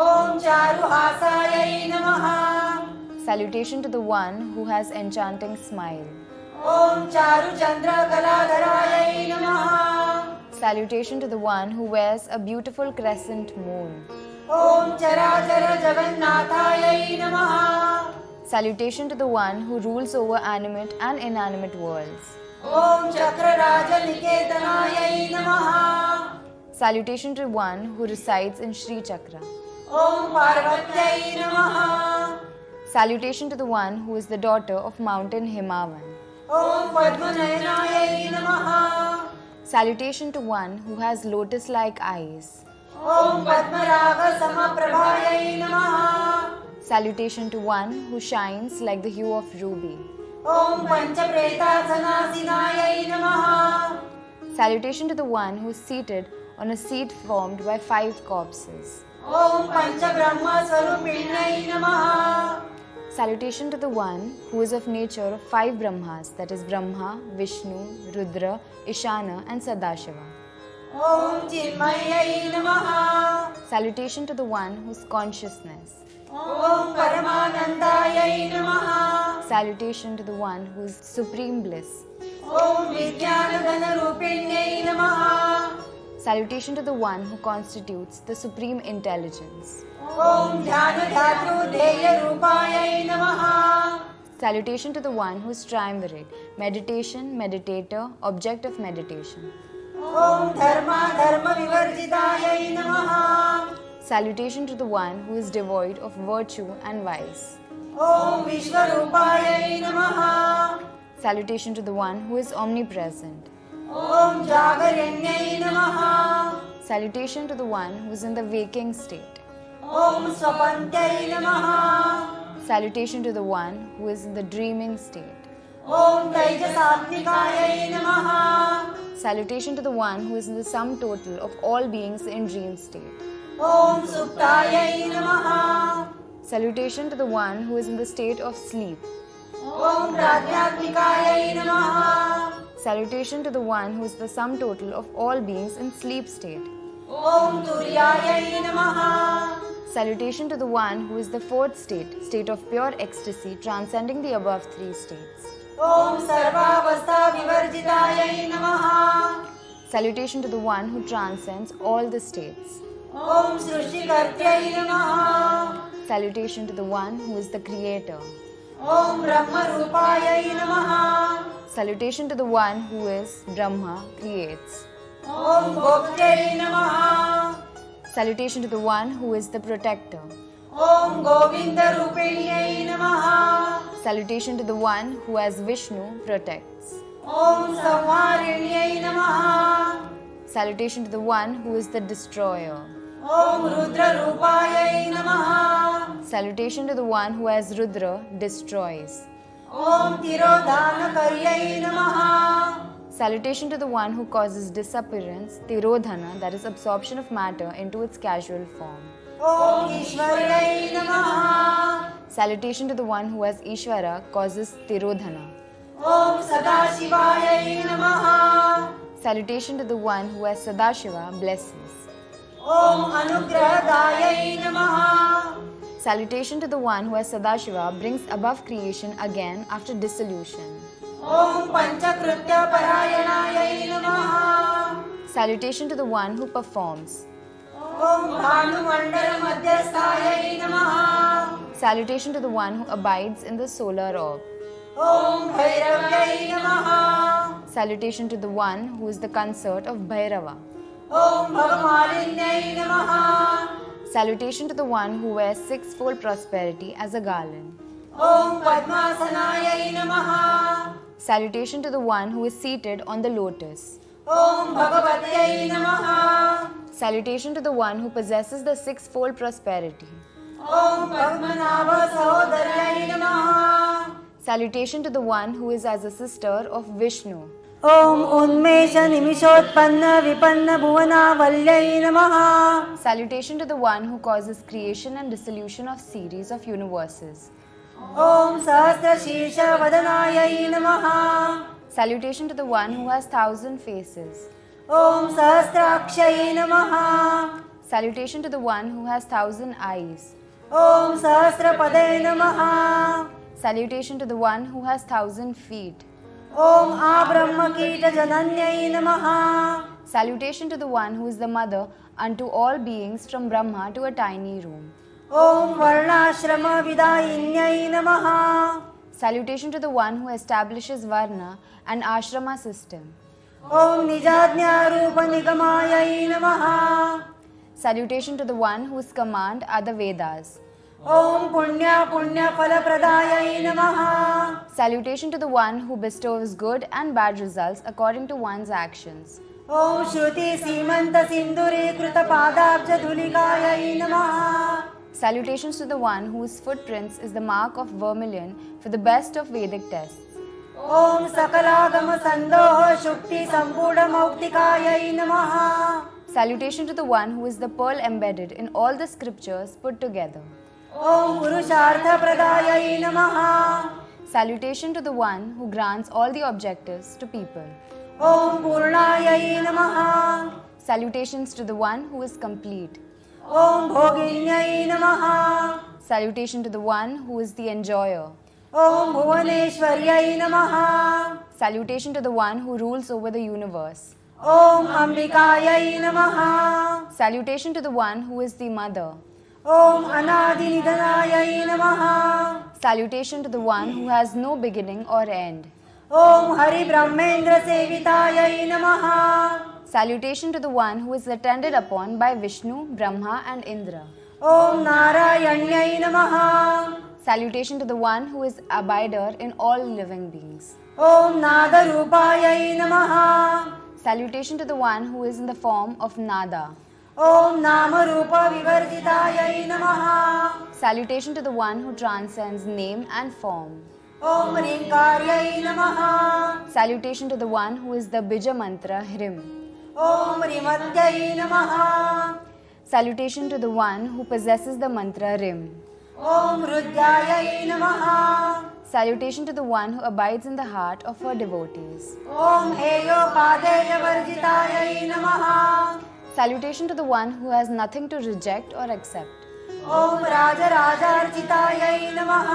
ॐ चारुहासायै नमः Salutation to the one who has enchanting smile. ॐ चारुचन्द्रकलाधरायै नमः Salutation to the one who wears a beautiful crescent moon. ॐ चराचरजगन्नाथायै नमः Salutation to the one who rules over animate and inanimate worlds. ॐ चक्रराजनिकेतनायै नमः Salutation to one who resides in Sri Chakra. ॐ पार्वत्यै नमः Salutation to the one who is the daughter of mountain Himavan. ॐ पद्मनयनायै नमः Salutation to one who has lotus-like eyes. ॐ पद्मरागसमप्रभायै नमः Salutation to one who shines like the hue of ruby. ॐ पञ्चप्रेतासनासिनायै नमः Salutation to the one who is seated on a seat formed by 5 corpses. ॐ पञ्चब्रह्मस्वरूपिण्यै नमः Salutation to the one who is of nature of 5 Brahmas, that is Brahma, Vishnu, Rudra, Ishana and Sadashiva. ॐ चिन्मयै नमः Salutation to the one who is consciousness. ॐ परमानन्दायै नमः Salutation to the one who is supreme bliss. ॐ विज्ञानघनरूपिण्यै नमः Salutation to the one who constitutes the supreme intelligence. ॐ ध्यानधातृध्येयरूपायै नमः Salutation to the one who is triumvirate, meditation, meditator, object of meditation. ॐ धर्मविवर्जितायै नमः Salutation to the one who is devoid of virtue and vice. ॐ विश्वरूपायै नमः Salutation to the one who is omnipresent. ॐ जागरण्यै नमः Salutation to the one who is in the waking state. ॐ स्वपन्त्यै नमः Salutation to the one who is in the dreaming state. ॐ तैजसात्मिकायै नमः Salutation to the one who is in the sum total of all beings in dream state. ॐ सुप्तायै नमः Salutation to the one who is in the state of sleep. ॐ प्राज्ञात्मिकायै नमः Salutation to the one who is the sum total of all beings in sleep state. ॐ तुर्यायै नमः Salutation to the one who is the 4th state, state of pure ecstasy, transcending the above 3 states. ॐ सर्वावस्थाविवर्जितायै नमः Salutation to the one who transcends all the states. ॐ सृष्टिकर्त्यै नमः Salutation to the one who is the creator. ॐ ब्रह्मरूपायै नमः Salutation to the one who is Brahma, creates. ॐ गोप्त्यै नमः Salutation to the one who is the protector. ॐ गोविन्दरूपिण्यै नमः Salutation to the one who as Vishnu protects. ॐ संहारिण्यै नमः Salutation to the one who is the destroyer. ॐ रुद्ररूपायै नमः Salutation to the one who as Rudra destroys. ॐ तिरोधानकर्यै नमः Salutation to the one who causes disappearance, Tirodhana, that is absorption of matter into its casual form. ॐ ईश्वर्यै नमः Salutation to the one who as Ishvara causes Tirodhana. ॐ सदाशिवायै नमः Salutation to the one who as Sadashiva blesses. ॐ अनुग्रहदायै नमः Salutation to the one who as Sadashiva brings above creation again after dissolution. ॐ पञ्चकृत्यपरायणायै नमः Salutation to the one who performs. ॐ भानुमण्डलमध्यस्थायै नमः Salutation to the one who abides in the solar orb. ॐ भैरव्यै नमः Salutation to the one who is the consort of Bhairava. ॐ भवमालिन्यै नमः Salutation to the one who wears 6-fold prosperity as a garland. ॐ पद्मासनायै नमः Salutation to the one who is seated on the lotus. ॐ भगवत्यै नमः Salutation to the one who possesses the 6-fold prosperity. ॐ पद्मनाभसहोदर्यै नमः Salutation to the one who is as a sister of Vishnu. ॐ उन्मेषनिमिषोत्पन्नविपन्नभुवनावल्यै नमः Salutation to the one who causes creation and dissolution of series of universes. ॐ सहस्रशीर्षवदनायै नमः Salutation to the one who has 1,000 faces. ॐ सहस्राक्षै नमः। Salutation to the one who has 1,000 eyes. ॐ सहस्रपदे नमः। Salutation to the one who has 1,000 feet. ॐ आब्रह्मकीटजनन्यै नमः। Salutation to the one who is the mother unto all beings from Brahma to a tiny room. ॐ वर्णाश्रमविदायिन्यै नमः। Salutation to the one who establishes Varna and Ashrama system. ॐ निजाज्ञारूपनिगमायै नमः। Salutation to the one whose command are the Vedas. ॐ पुण्यफलप्रदायै नमः। Salutation to the one who bestows good and bad results according to one's actions. ॐ श्रुतिसीमन्तसिन्दूरीकृतपादाब्जधूलिकायै नमः। Salutations to the one whose footprints is the mark of vermilion for the best of Vedic tests. ॐ सकलागमसन्दोहशुक्तिसम्पूर्णमौक्तिकायै नमः। Salutation to the one who is the pearl embedded in all the scriptures put together. ॐ पुरुषार्थप्रदायै नमः। Salutation to the one who grants all the objectives to people. ॐ पूर्णायै नमः। Salutations to the one who is complete. ॐ भोगिन्यै नमः। Salutation to the one who is the enjoyer. ॐ भुवनेश्वर्यै नमः। Salutation to the one who rules over the universe. ॐ अम्बिकायै नमः। Salutation to the one who is the mother. ॐ अनादिनिधनायै नमः। Salutation to the one who has no beginning or end. ॐ हरिब्रह्मेन्द्रसेवितायै नमः। Salutation to the one who is attended upon by Vishnu, Brahma and Indra. ॐ नारायण्यै नमः। Salutation to the one who is abider in all living beings. ॐ नादरूपायै नमः। Salutation to the one who is in the form of Nada. ॐ नामरूपविवर्जितायै नमः। Salutation to the one who transcends name and form. ॐ ह्रीङ्कार्यै नमः। Salutation to the one who is the Bija mantra Hrim. ॐ ह्रीमत्यै नमः। Salutation to the one who possesses the mantra Rim. ॐ रुद्रायै नमः। Salutation to the one who abides in the heart of her devotees. ॐ हेयोपादेयवर्जितायै नमः। Salutation to the one who has nothing to reject or accept. ॐ राजराजार्चितायै नमः।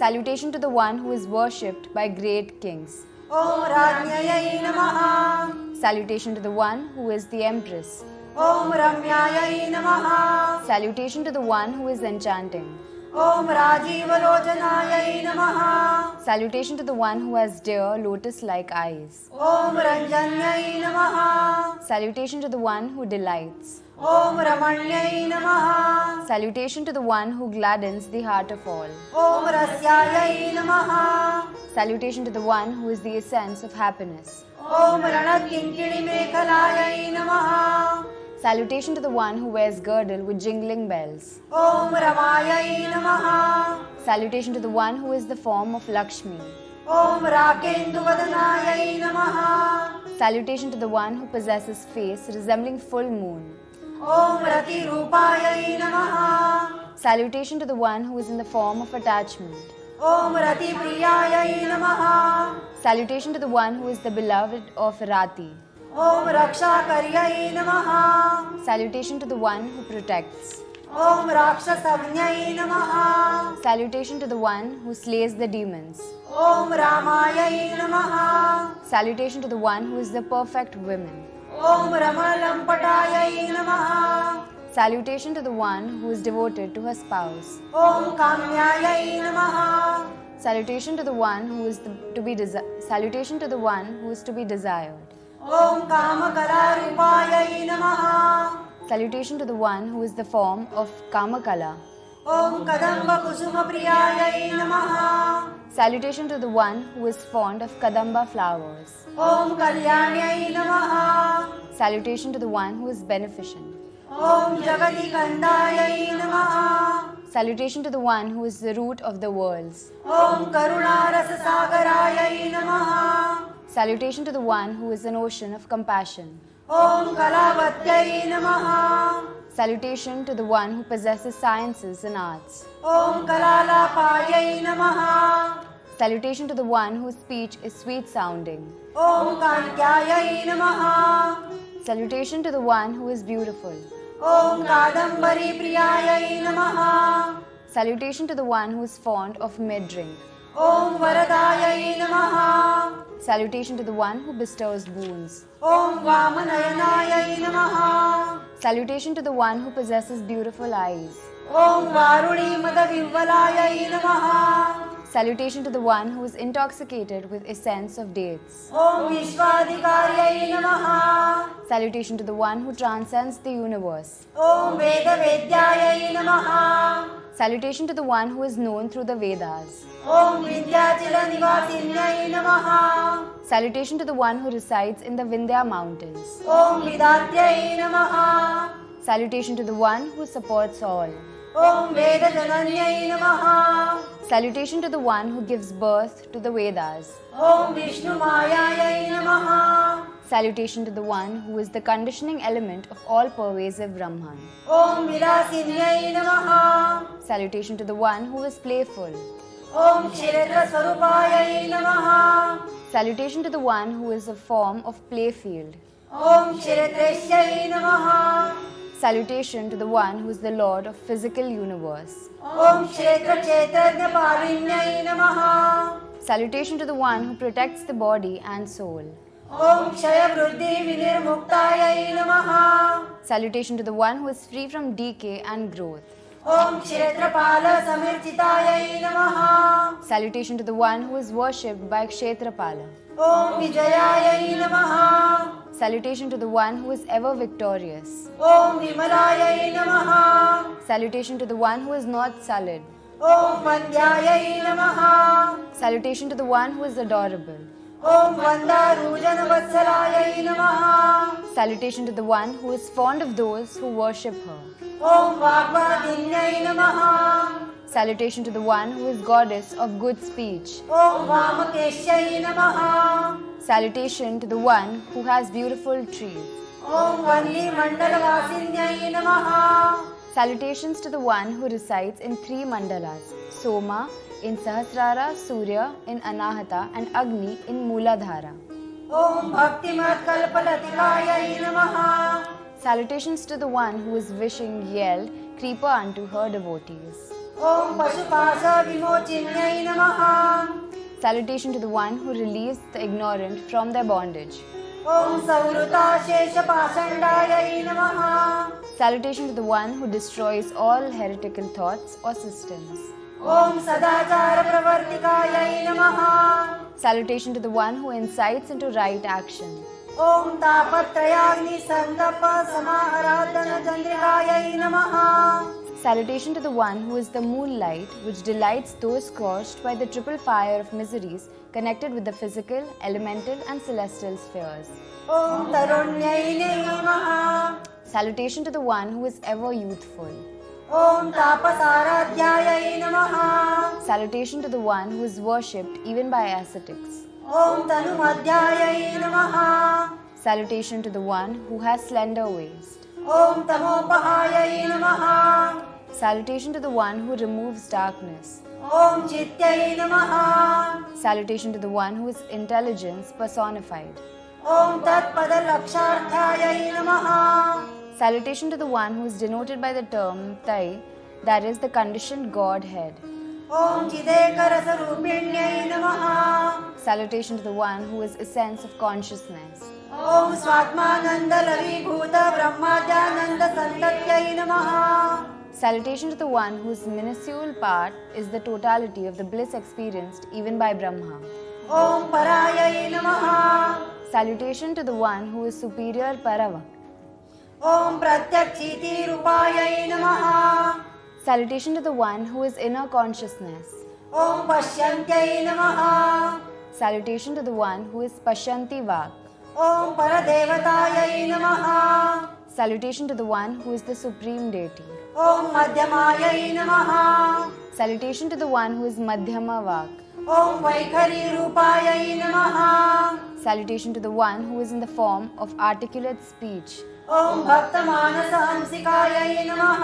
Salutation to the one who is worshipped by great kings. ॐ राज्ञयै नमः। Salutation to the one who is the empress. ॐ रम्यायै नमः। Salutation to the one who is enchanting. ॐ राजीवलोचनायै नमः। Salutation to the one who has dear lotus-like eyes. ॐ रञ्जन्यै नमः। Salutation to the one who delights. ॐ रमण्यै नमः। Salutation to the one who gladdens the heart of all. ॐ रस्यायै नमः। Salutation to the one who is the essence of happiness. ॐ रणकिङ्किणीमेखलायै नमः। Salutation to the one who wears girdle with jingling bells. ॐ रमायै नमः। Salutation to the one who is the form of Lakshmi. ॐ राकेन्दुवदनायै नमः। Salutation to the one who possesses face resembling full moon. ॐ रतिरूपायै नमः। Salutation to the one who is in the form of attachment. ॐ रतिप्रियायै नमः। Salutation to the one who is the beloved of Rati. ॐ रक्षाकर्यै नमः। Salutation to the one who protects. ॐ राक्षसज्ञै नमः। Salutation to the one who slays the demons. ॐ रामायै नमः। Salutation to the one who is the perfect woman. ॐ रमलम्पटायै नमः। Salutation to the one who is devoted to her spouse. ॐ काम्यायै नमः। Salutation to the one who is Salutation to the one who is to be desired. ॐ कामकलारूपायै नमः। Salutation to the one who is the form of Kamakala. ॐ कदम्बकुसुमप्रियायै नमः। Salutation to the one who is fond of Kadamba flowers. ॐ कल्याण्यै नमः। Salutation to the one who is beneficent. ॐ जगतिकन्दायै नमः। Salutation to the one who is the root of the worlds. ॐ करुणारससागरायै नमः। Salutation to the one who is an ocean of compassion. ॐ कलावत्यै नमः। Salutation to the one who possesses sciences and arts. ॐ कलालापायै नमः। Salutation to the one whose speech is sweet sounding. ॐ कान्त्यायै नमः Salutation to the one who is beautiful. ॐ कादम्बरीप्रियायै नमः Salutation to the one who is fond of mid-drink. ॐ वरदायै नमः Salutation to the one who bestows boons. ॐ वामनयनायै नमः Salutation to the one who possesses beautiful eyes. ॐ वारुणीमदविह्वलायै नमः Salutation to the one who is intoxicated with essence of dates. ॐ विश्वाधिकार्यै नमः Salutation to the one who transcends the universe. ॐ वेदवेद्यायै नमः Salutation to the one who is known through the Vedas. ॐ विन्ध्याचलनिवासिन्यै नमः Salutation to the one who resides in the Vindhya mountains. ॐ विधात्यै नमः Salutation to the one who supports all. ॐ वेदजनन्यै नमः Salutation to the one who gives birth to the Vedas. ॐ विष्णुमायायै नमः Salutation to the one who is the conditioning element of all pervasive Brahman. ॐ विलासिन्यै नमः Salutation to the one who is playful. ॐ क्षेत्रस्वरूपायै नमः Salutation to the one who is a form of playfield. ॐ क्षेत्रेश्यै नमः Salutation to the one who is the Lord of physical universe. ॐ क्षेत्रक्षेत्रज्ञपालिन्यै नमः Salutation to the one who protects the body and soul. ॐ क्षयवृद्धिविनिर्मुक्तायै नमः Salutation to the one who is free from decay and growth. ॐ क्षेत्रपालसमीर्चितायै नमः Salutation to the one who is worshipped by Kshetrapala. ॐ विजयायै नमः Salutation to the one who is ever victorious. ॐ विमलायै नमः Salutation to the one who is not sullied. ॐ वन्द्यायै नमः Salutation to the one who is adorable. ॐ वन्दारूजनवत्सलायै नमः Salutation to the one who is fond of those who worship her. ॐ वाग्वादिन्यै नमः Salutation to the one who is goddess of good speech. ॐ वामकेश्यै नमः Salutation to the one who has beautiful trees. ॐ वल्लीमण्डलवासिन्यै नमः Salutations to the one who resides in three mandalas: Soma in Sahasrara, Surya in Anahata, and Agni in Mooladhara. ॐ भक्तिमत्कल्पलतिकायै नमः Salutations to the one who is wishing yield creeper unto her devotees. ॐ पशुपाशविमोचिन्यै नमः Salutation to the one who relieves the ignorant from their bondage. ॐ सौहृताशेषपाषण्डायै नमः Salutation to the one who destroys all heretical thoughts or systems. ॐ सदाचारप्रवर्तिकायै नमः Salutation to the one who incites into right action. ॐ तापत्रयाग्निसन्दप्पसमाराधनचन्द्रिकायै नमः Salutation to the one who is the moonlight which delights those scorched by the triple fire of miseries connected with the physical, elemental and celestial spheres. ॐ तरुण्यै नमः Salutation to the one who is ever youthful. ॐ तापसाराध्यायै नमः Salutation to the one who is worshipped even by ascetics. ॐ तनुमध्यायै नमः Salutation to the one who has slender waist. ॐ तमोपहायै नमः Salutation to the one who removes darkness. ॐ चित्यै नमः Salutation to the one who is intelligence personified. ॐ तत्पदलक्षार्थायै नमः Salutation to the one who is denoted by the term Tai, that is the conditioned Godhead. ॐ चिदेकरसरूपिण्यै नमः Salutation to the one who is essence of consciousness. ॐ स्वात्मानन्दलवीभूतब्रह्माद्यानन्दसन्तत्यै नमः Salutation to the one whose minuscule part is the totality of the bliss experienced even by Brahma. ॐ परायै नमः Salutation to the one who is superior Parava. ॐ प्रत्यक्षीतिरूपायै नमः Salutation to the one who is inner consciousness. ॐ पश्यन्त्यै नमः Salutation to the one who is Pashyanti Vak. ॐ परदेवतायै नमः Salutation to the one who is the supreme deity. ॐ मध्यमायै नमः Salutation to the one who is Madhyama Vak. ॐ वैखरीरूपायै नमः। Salutation to the one who is in the form of articulate speech. ॐ भक्तमानसहंसिकायै नमः।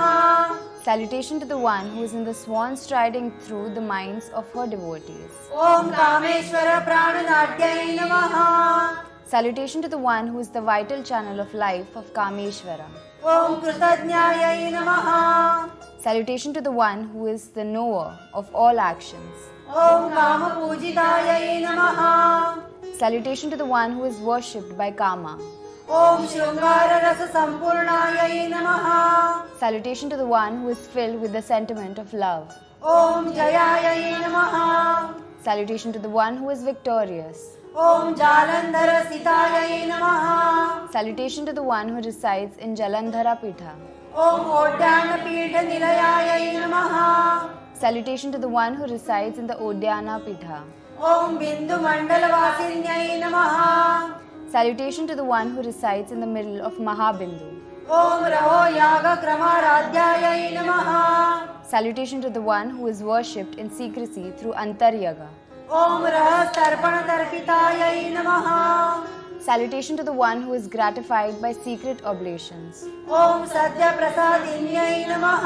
Salutation to the one who is in the swan striding through the minds of her devotees. ॐ कामेश्वर प्राणनाट्यै नमः। Salutation to the one who is the vital channel of life of Kameshwara. ॐ कृतज्ञायै नमः। Salutation to the one who is the knower of all actions. ॐ कामपूजितायै नमः। Salutation to the one who is worshipped by Kama. ॐ शृङ्गाररससम्पूर्णायै नमः। Salutation to the one who is filled with the sentiment of love. ॐ जयायै नमः। Salutation to the one who is victorious. ॐ जालन्धरसितायै नमः। Salutation to the one who resides in Jalandhara Pitha. ॐ ओड्यानपीठनिलयायै नमः। Salutation to the one who resides in the Odyana Pitha. ॐ बिन्दुमण्डलवासिन्यै नमः। Salutation to the one who resides in the middle of Mahabindu. ॐ रहो यागक्रमाराध्यायै नमः। Salutation to the one who is worshipped in secrecy through Antaryaga. ॐ रहस्तर्पणतर्पितायै नमः। Salutation to the one who is gratified by secret oblations. ॐ सद्यप्रसादिन्यै नमः।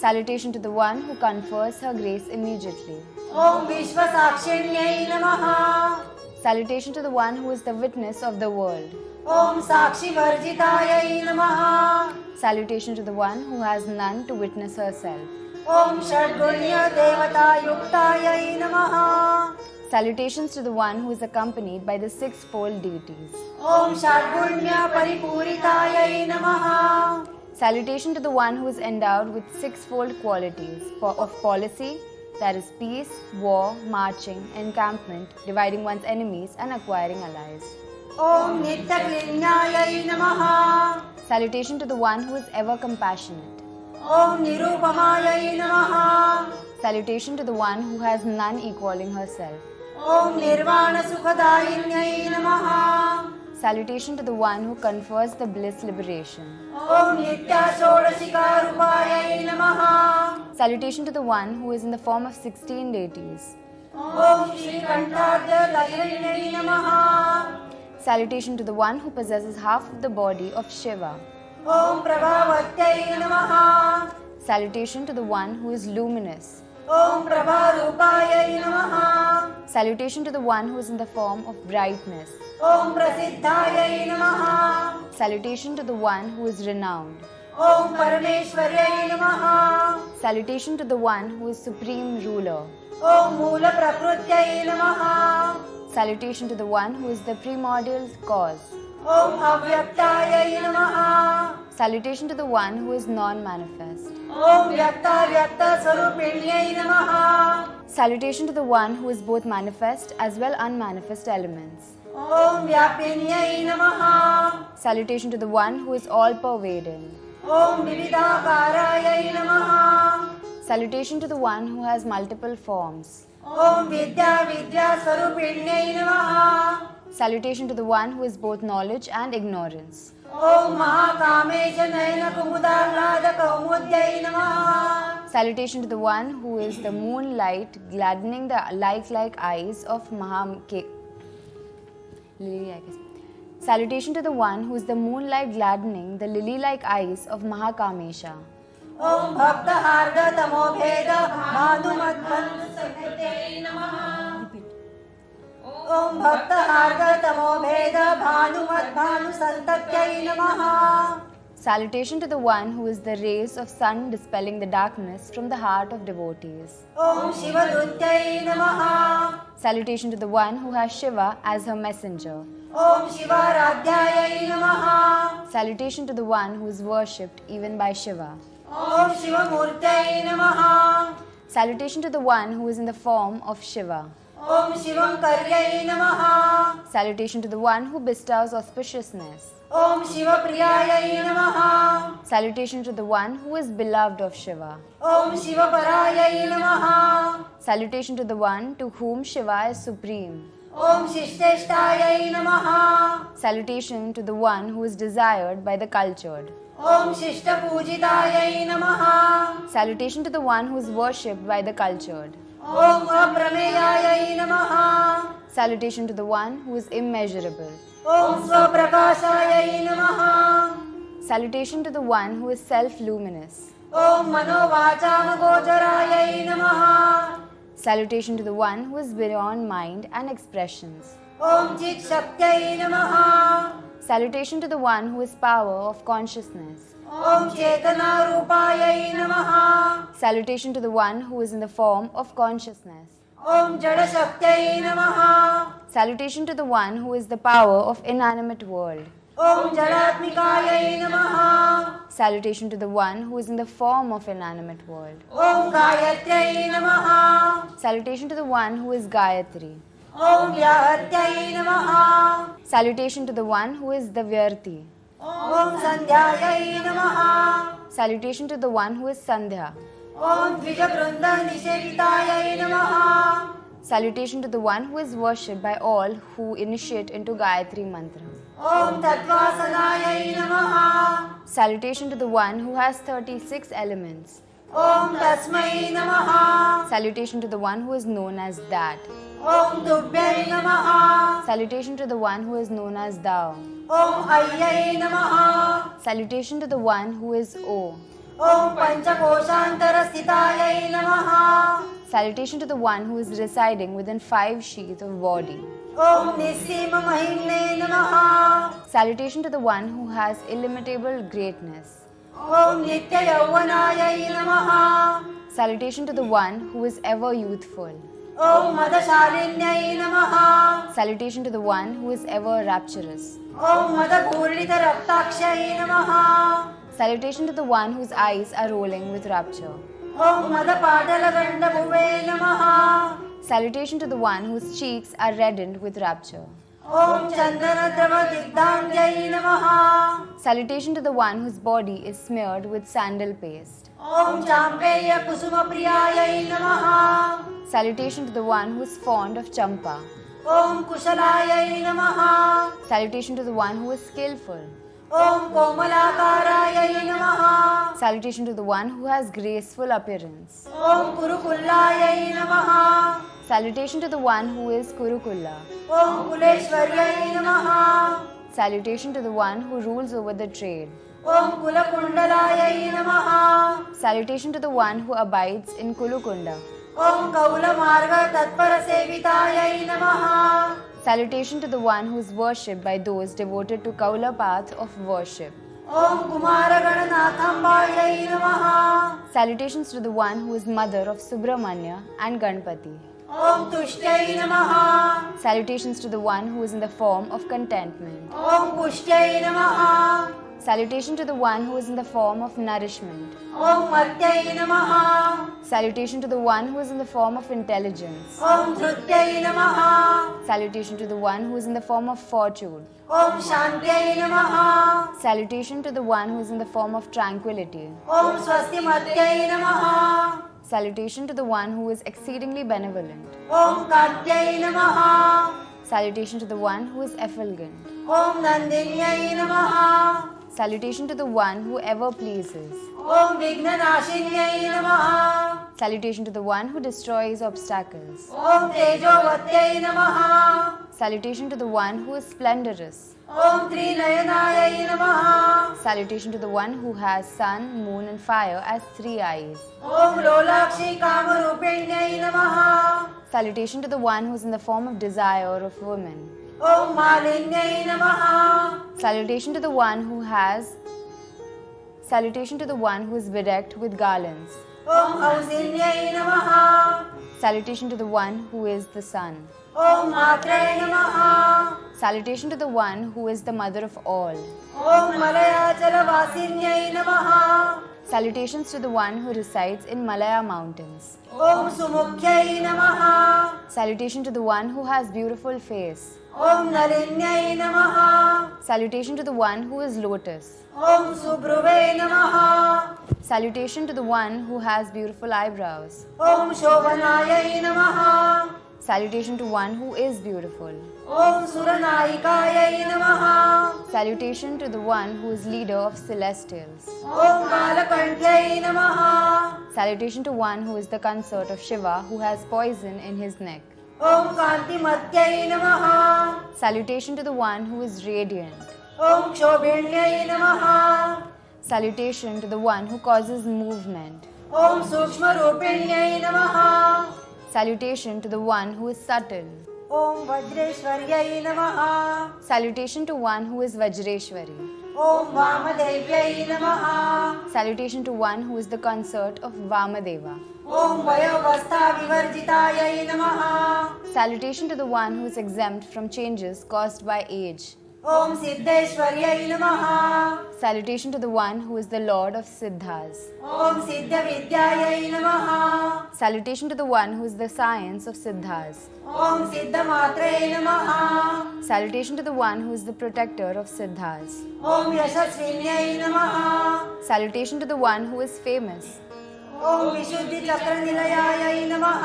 Salutation to the one who confers her grace immediately. ॐ विश्वसाक्षिण्यै नमः। Salutation to the one who is the witness of the world. ॐ साक्षिवर्जितायै नमः। Salutation to the one who has none to witness herself. ॐ षड्गुण्यदेवतायुक्तायै नमः। Salutations to the one who is accompanied by the sixfold deities. ॐ षड्गुण्यपरिपूरितायै नमः। Salutation to the one who is endowed with sixfold qualities of policy, that is peace, war, marching, encampment, dividing one's enemies and acquiring allies. ॐ नित्यक्लिन्यायै नमः। Salutation to the one who is ever compassionate. ॐ निरुपमायै नमः। Salutation to the one who has none equaling herself. ॐ निर्वाणसुखदायिन्यै नमः। Salutation to the one who confers the bliss liberation. ॐ नित्याषोडशिकारूपायै नमः। Salutation to the one who is in the form of 16 deities. ॐ श्रीकण्ठाद्यलक्ष्म्यै नमः। Salutation to the one who possesses half of the body of Shiva. ॐ प्रभावत्यै नमः। Salutation to the one who is luminous. ॐ प्रभारूपायै नमः। Salutation to the one who is in the form of brightness. ॐ प्रसिद्धायै नमः। Salutation to the one who is renowned. ॐ परमेश्वर्यै नमः। Salutation to the one who is supreme ruler. ॐ मूलप्रकृत्यै नमः। Salutation to the one who is the primordial cause. ॐ अव्यक्तायै नमः। Salutation to the one who is non-manifest. ॐ व्यक्ताव्यक्तस्वरूपिण्यै नमः। Salutation to the one who is both manifest as well unmanifest elements. ॐ व्यापिन्यै नमः। Salutation to the one who is all-pervading. ॐ विविधाकारायै नमः। Salutation to the one who has multiple forms. ॐ विद्यास्वरूपिण्यै नमः। Salutation to the one who is both knowledge and ignorance. ॐ महाकामेश नयनकुमुदाह्लादकौमुद्यै नमः। Salutation to the one who is the moonlight gladdening the like eyes of Lily, I guess. Salutation to the one who is the moonlight gladdening the lily-like eyes of Mahakamesha. ॐ भक्तहार्दतमोभेद भानुमद्भन्दसकृत्यै नमः। ॐ भक्तहार्दतमोभेद भानुमद्भानुसन्तत्यै नमः। Salutation to the one who is the rays of sun dispelling the darkness from the heart of devotees. ॐ शिवदूत्यै नमः। Salutation to the one who has Shiva as her messenger. ॐ शिवाराध्यायै नमः। Salutation to the one who is worshipped even by Shiva. ॐ शिवमूर्त्यै नमः। Salutation to the one who is in the form of Shiva. ॐ शिवङ्कर्यै नमः। Salutation to the one who bestows auspiciousness. ॐ शिवप्रियायै नमः। Salutation to the one who is beloved of Shiva. ॐ शिवपरायै नमः। Salutation to the one to whom Shiva is supreme. ॐ शिष्टेष्टायै नमः। Salutation to the one who is desired by the cultured. ॐ शिष्टपूजितायै नमः। Salutation to the one who is worshipped by the cultured. ॐ अप्रमेयायै नमः। Salutation to the one who is immeasurable. ॐ स्वप्रकाशायै नमः। Salutation to the one who is self-luminous. ॐ मनोवाचामगोचरायै नमः। Salutation to the one who is beyond mind and expressions. ॐ चित्शक्त्यै नमः। Salutation to the one who is power of consciousness. ॐ चेतनारूपायै नमः। Salutation to the one who is in the form of consciousness. ॐ जडशक्त्यै नमः। Salutation to the one who is the power of inanimate world. ॐ जडात्मिकायै नमः। Salutation to the one who is in the form of inanimate world. ॐ गायत्र्यै नमः। Salutation to the one who is Gayatri. ॐ व्याहत्यै नमः। Salutation to the one who is the Vyarti. ॐ सन्ध्यायै नमः। Salutation to the one who is Sandhya. ॐ द्विजवृन्दनिषेवितायै नमः। Salutation to the one who is worshipped by all who initiate into Gayatri Mantra. ॐ तत्त्वासनायै नमः। Salutation to the one who has 36 elements. ॐ तस्मै नमः। Salutation to the one who is known as that. ॐ तुभ्यै नमः। Salutation to the one who is known as thou. ॐ अय्यै नमः। Salutation to the one who is O. ॐ पञ्चकोशान्तरस्थितायै नमः। Salutation to the one who is residing within 5 sheaths of body. ॐ निस्सीममहिम्ने नमः। Salutation to the one who has illimitable greatness. ॐ नित्ययौवनायै नमः। Salutation to the one who is ever youthful. ॐ मदशालिन्यै नमः। Salutation to the one who is ever rapturous. ॐ मदपूर्णितरक्ताक्षयै नमः। Salutation to the one whose eyes are rolling with rapture. ॐ मदपाटलगण्डभुवे नमः। Salutation to the one whose cheeks are reddened with rapture. ॐ चन्दनद्रवदिग्धाङ्ग्यै नमः। Salutation to the one whose body is smeared with sandal paste. ॐ चाम्पेयकुसुमप्रियायै नमः। Salutation to the one who is fond of champa. ॐ कुशलायै नमः। Salutation to the one who is skillful. ॐ कोमलाकारायै नमः। Salutation to the one who has graceful appearance. ॐ कुरुकुल्लायै नमः। Salutation to the one who is Kurukulla. ॐ कुलेश्वर्यै नमः। Salutation to the one who rules over the trade. ॐ कुलकुण्डलायै नमः। Salutation to the one who abides in Kulukunda. ॐ कौलमार्गतत्परसेवितायै नमः। Salutation to the one who is worshipped by those devoted to Kaula path of worship. ॐ कुमारगणनाथाम्बायै नमः। Salutations to the one who is mother of Subramanya and Ganpati. ॐ तुष्ट्यै नमः। Salutations to the one who is in the form of contentment. ॐ पुष्ट्यै नमः। Salutation to the one who is in the form of nourishment. ॐ मर्त्यै नमः। Salutation to the one who is in the form of intelligence. ॐ धृत्यै नमः। Salutation to the one who is in the form of fortune. ॐ शान्त्यै नमः। Salutation to the one who is in the form of tranquility. ॐ स्वस्तिमत्यै नमः। Salutation to the one who is exceedingly benevolent. ॐ कात्यै नमः। Salutation to the one who is effulgent. ॐ नन्दिन्यै नमः। Salutation to the one who ever pleases. ॐ विघ्ननाशिन्यै नमः। Salutation to the one who destroys obstacles. ॐ तेजोवत्यै नमः। Salutation to the one who is splendorous. ॐ त्रिनयनायै नमः। Salutation to the one who has sun, moon, and fire as 3 eyes. ॐ लोलाक्षी कामरूपिण्यै नमः। Salutation to the one who is in the form of desire of women. ॐ मालिन्यै नमः। Salutation to the one who has. Salutation to the one who is bedecked with garlands. ॐ औसिन्यै नमः। Salutation to the one who is the sun. ॐ मात्रै नमः। Salutation to the one who is the mother of all. ॐ मलयाचलवासिन्यै नमः। Salutations to the one who resides in Malaya mountains. ॐ सुमुख्यै नमः। Salutation to the one who has beautiful face. ॐ नलिन्यै नमः। Salutation to the one who is lotus. ॐ सुभ्रुवे नमः। Salutation to the one who has beautiful eyebrows. ॐ शोभनायै नमः। Salutation to one who is beautiful. ॐ सुरनायिकायै नमः Salutation to the one who is leader of celestials. ॐ कालकण्ठ्यै नमः Salutation to one who is the consort of Shiva, who has poison in his neck. ॐ कान्तिमत्यै नमः Salutation to the one who is radiant. ॐ क्षोभिण्यै नमः Salutation to the one who causes movement. ॐ सूक्ष्मरूपिण्यै नमः Salutation to the one who is subtle. ॐ वज्रेश्वर्यै नमः Salutation to one who is Vajreshwari. ॐ वामदेव्यै नमः Salutation to one who is the consort of Vamadeva. ॐ वयोवस्थाविवर्जितायै नमः Salutation to the one who is exempt from changes caused by age. ॐ सिद्धेश्वर्यै नमः Salutation to the one who is the Lord of Siddhas. ॐ सिद्धविद्यायै नमः Salutation to the one who is the science of Siddhas. ॐ सिद्धमात्रे नमः Salutation to the one who is the protector of Siddhas. ॐ यशस्विन्यै नमः Salutation to the one who is famous. ॐ विशुद्धिचक्रनिलयायै नमः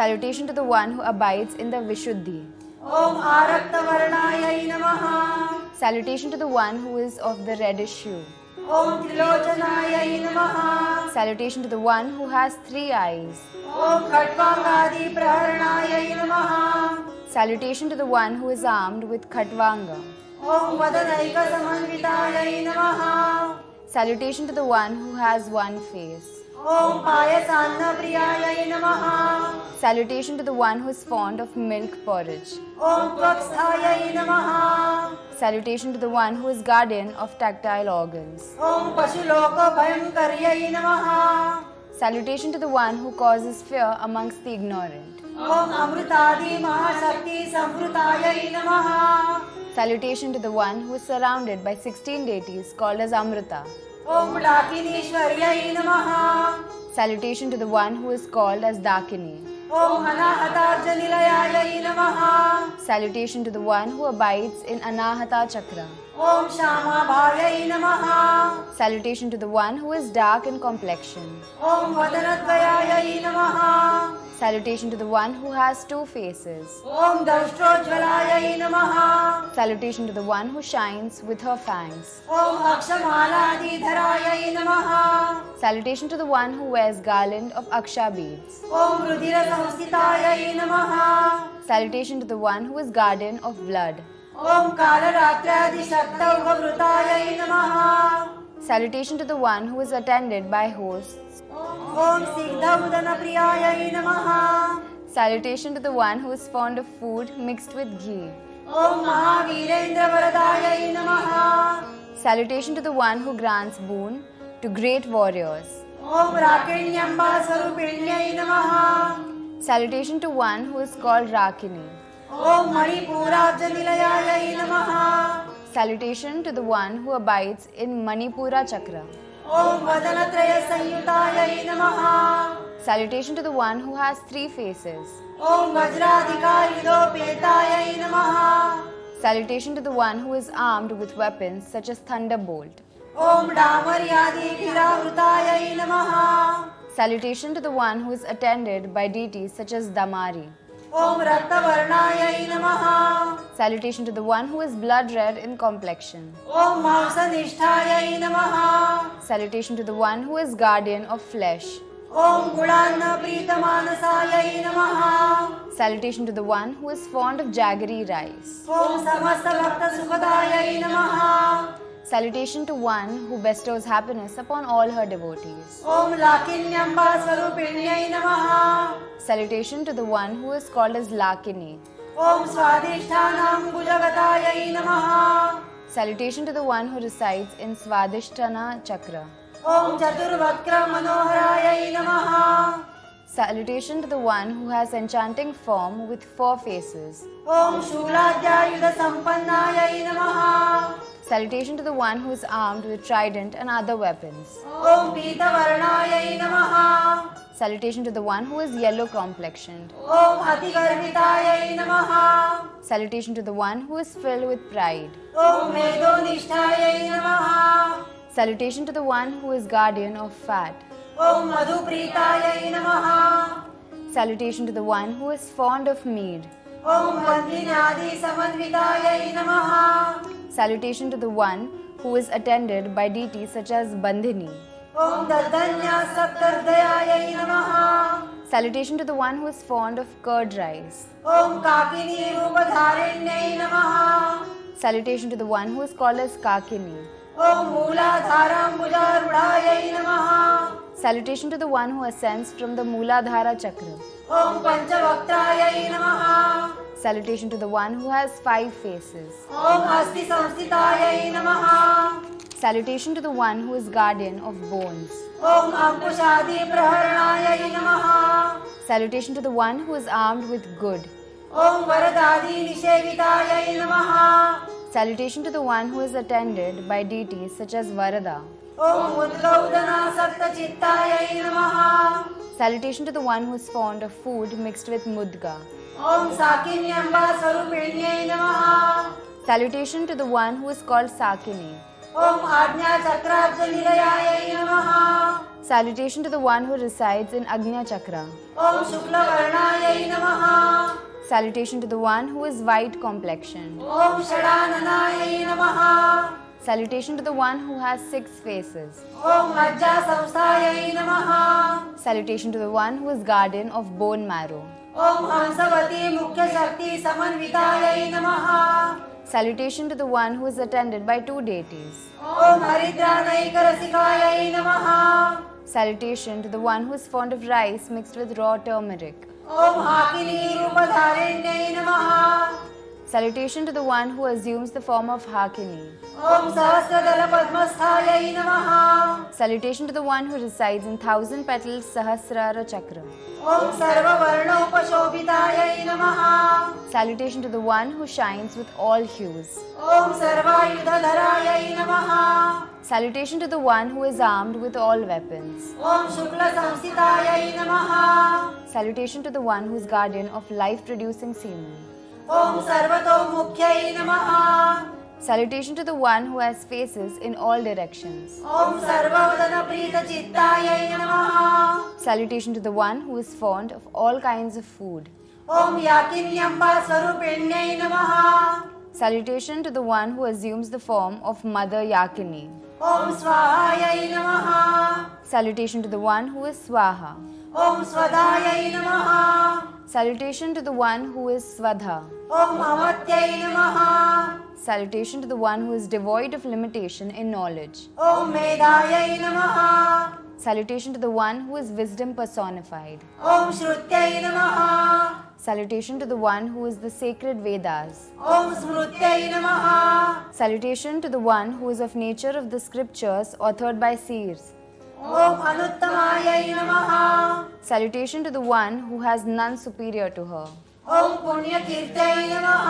Salutation to the one who abides in the Vishuddhi. ॐ आरक्तवर्णायै नमः Salutation to the one who is of the reddish hue. ॐ त्रिलोचनायै नमः Salutation to the one who has 3 eyes. ॐ खट्वाङ्गादिप्रहरणायै नमः Salutation to the one who is armed with Khatvanga. ॐ वदनैकसमन्वितायै नमः Salutation to the one who has one face. ॐ पायसान्नप्रियायै नमः Salutation to the one who is fond of milk porridge. ॐ त्वक्स्थायै नमः Salutation to the one who is guardian of tactile organs. ॐ पशुलोकभयङ्कर्यै नमः Salutation to the one who causes fear amongst the ignorant. ॐ अमृतादिमहाशक्तिसंवृतायै नमः Salutation to the one who is surrounded by 16 deities called as Amrita. ॐ डाकिनीश्वर्यै नमः Salutation to the one who is called as Dakini. ॐ अनाहतार्जनिलयायै नमः Salutation to the one who abides in Anahata Chakra. ॐ श्यामाभायै नमः Salutation to the one who is dark in complexion. ॐ वदनद्वयायै नमः Salutation to the one who has 2 faces. ॐ दंष्ट्रोज्ज्वलायै नमः Salutation to the one who shines with her fangs. ॐ अक्षमालादिधरायै नमः Salutation to the one who wears garland of aksha beads. ॐ रुधिरसंस्थितायै नमः Salutation to the one who is guardian of blood. ॐ कालरात्रादिशक्तौघवृतायै नमः Salutation to the one who is attended by hosts. ॐ सिद्धौदनप्रियायै नमः Salutation to the one who is fond of food mixed with ghee. ॐ महावीरेन्द्रवरदायै नमः Salutation to the one who grants boon to great warriors. ॐ राकिण्यम्बास्वरूपिण्यै नमः Salutation to one who is called Rakini. ॐ मणिपूराब्जनिलयायै नमः Salutation to the one who abides in Manipura Chakra. ॐ वदनत्रयसंयुतायै नमः Salutation to the one who has 3 faces. ॐ वज्राधिकायुधोपेतायै नमः Salutation to the one who is armed with weapons such as thunderbolt. ॐ डामर्यादिभिरावृतायै नमः Salutation to the one who is attended by deities such as Damari. ॐ रक्तवर्णायै नमः Salutation to the one who is blood red in complexion. ॐ मांसनिष्ठायै नमः Salutation to the one who is guardian of flesh. ॐ गुणान्नप्रीतमानसायै नमः Salutation to the one who is fond of jaggery rice. ॐ समस्तभक्तसुखदायै नमः Salutation to one who bestows happiness upon all her devotees. ॐ लाकिन्यम्बास्वरूपिण्यै नमः Salutation to the one who is called as Lakini. ॐ स्वादिष्ठानां भुजगतायै नमः Salutation to the one who resides in Swadhisthana Chakra. ॐ चतुर्वक्त्रमनोहरायै नमः Salutation to the one who has enchanting form with 4 faces. ॐ शूलाद्यायुधसम्पन्नायै नमः Salutation to the one who is armed with trident and other weapons. ॐ पीतवर्णायै नमः Salutation to the one who is yellow complexioned. ॐ अतिगर्वितायै नमः Salutation to the one who is filled with pride. ॐ मेधोनिष्ठायै नमः Salutation to the one who is guardian of fat. ॐ मधुप्रीतायै नमः Salutation to the one who is fond of mead. ॐ वन्दिनादि समन्वितायै नमः Salutation to the one who is attended by deities such as Bandhini. ॐ दर्दन्यासक्तहृदयायै नमः Salutation to the one who is fond of curd rice. ॐ काकिनी रूपधारिण्यै नमः Salutation to the one who is called as Kakini. ॐ मूलाधाराम्बुजारूढायै नमः Salutation to the one who ascends from the Mooladhara Chakra. ॐ पञ्चवक्त्रायै नमः Salutation to the one who has 5 faces. ॐ अस्थिसंस्थितायै नमः Salutation to the one who is guardian of bones. ॐ अङ्कुशादिप्रहरणायै नमः Salutation to the one who is armed with good. ॐ वरदादिनिषेवितायै नमः Salutation to the one who is attended by deities such as Varada. ॐ उद्गौदनासक्तचित्तायै नमः Salutation to the one who is fond of food mixed with mudga. ॐ साकिन्यम्बास्वरूपिण्यै नमः Salutation to the one who is called Sakini. ॐ आज्ञाचक्राब्जनिलयायै नमः Salutation to the one who resides in Agnya Chakra. ॐ शुक्लवर्णायै नमः Salutation to the one who is white complexioned. ॐ षडाननायै नमः Salutation to the one who has 6 faces. ॐ मज्जासंस्थायै नमः Salutation to the one who is guardian of bone marrow. ॐ हंसवती मुख्यशक्ति समन्वितायै नमः Salutation to the one who is attended by 2 deities. ॐ हरिद्रानैकरसिकायै नमः Salutation to the one who is fond of rice mixed with raw turmeric. ॐ हाकिनीरूपधारिण्यै नमः Salutation to the one who assumes the form of Hakini. ॐ सहस्रदलपद्मस्थायै नमः Salutation to the one who resides in 1000-petaled Sahasrara Chakra. ॐ सर्ववर्णोपशोभितायै नमः Salutation to the one who shines with all hues. ॐ सर्वायुधधरायै नमः Salutation to the one who is armed with all weapons. ॐ शुक्लसंस्थितायै नमः Salutation to the one who is guardian of life-producing semen. ॐ सर्वतोमुख्यै नमः Salutation to the one who has faces in all directions. ॐ सर्ववदनप्रीतचित्तायै नमः Salutation to the one who is fond of all kinds of food. ॐ याकिन्यम्बास्वरूपिण्यै नमः Salutation to the one who assumes the form of Mother Yakini. ॐ स्वाहायै नमः Salutation to the one who is Swaha. ॐ स्वधायै नमः Salutation to the one who is Swadha. ॐ अमत्यै नमः Salutation to the one who is devoid of limitation in knowledge. ॐ मेधायै नमः Salutation to the one who is wisdom personified. ॐ श्रुत्यै नमः Salutation to the one who is the sacred Vedas. ॐ स्मृत्यै नमः Salutation to the one who is of nature of the scriptures authored by seers. ॐ अनुत्तमायै नमः Salutation to the one who has none superior to her. ॐ पुण्यकीर्त्यै नमः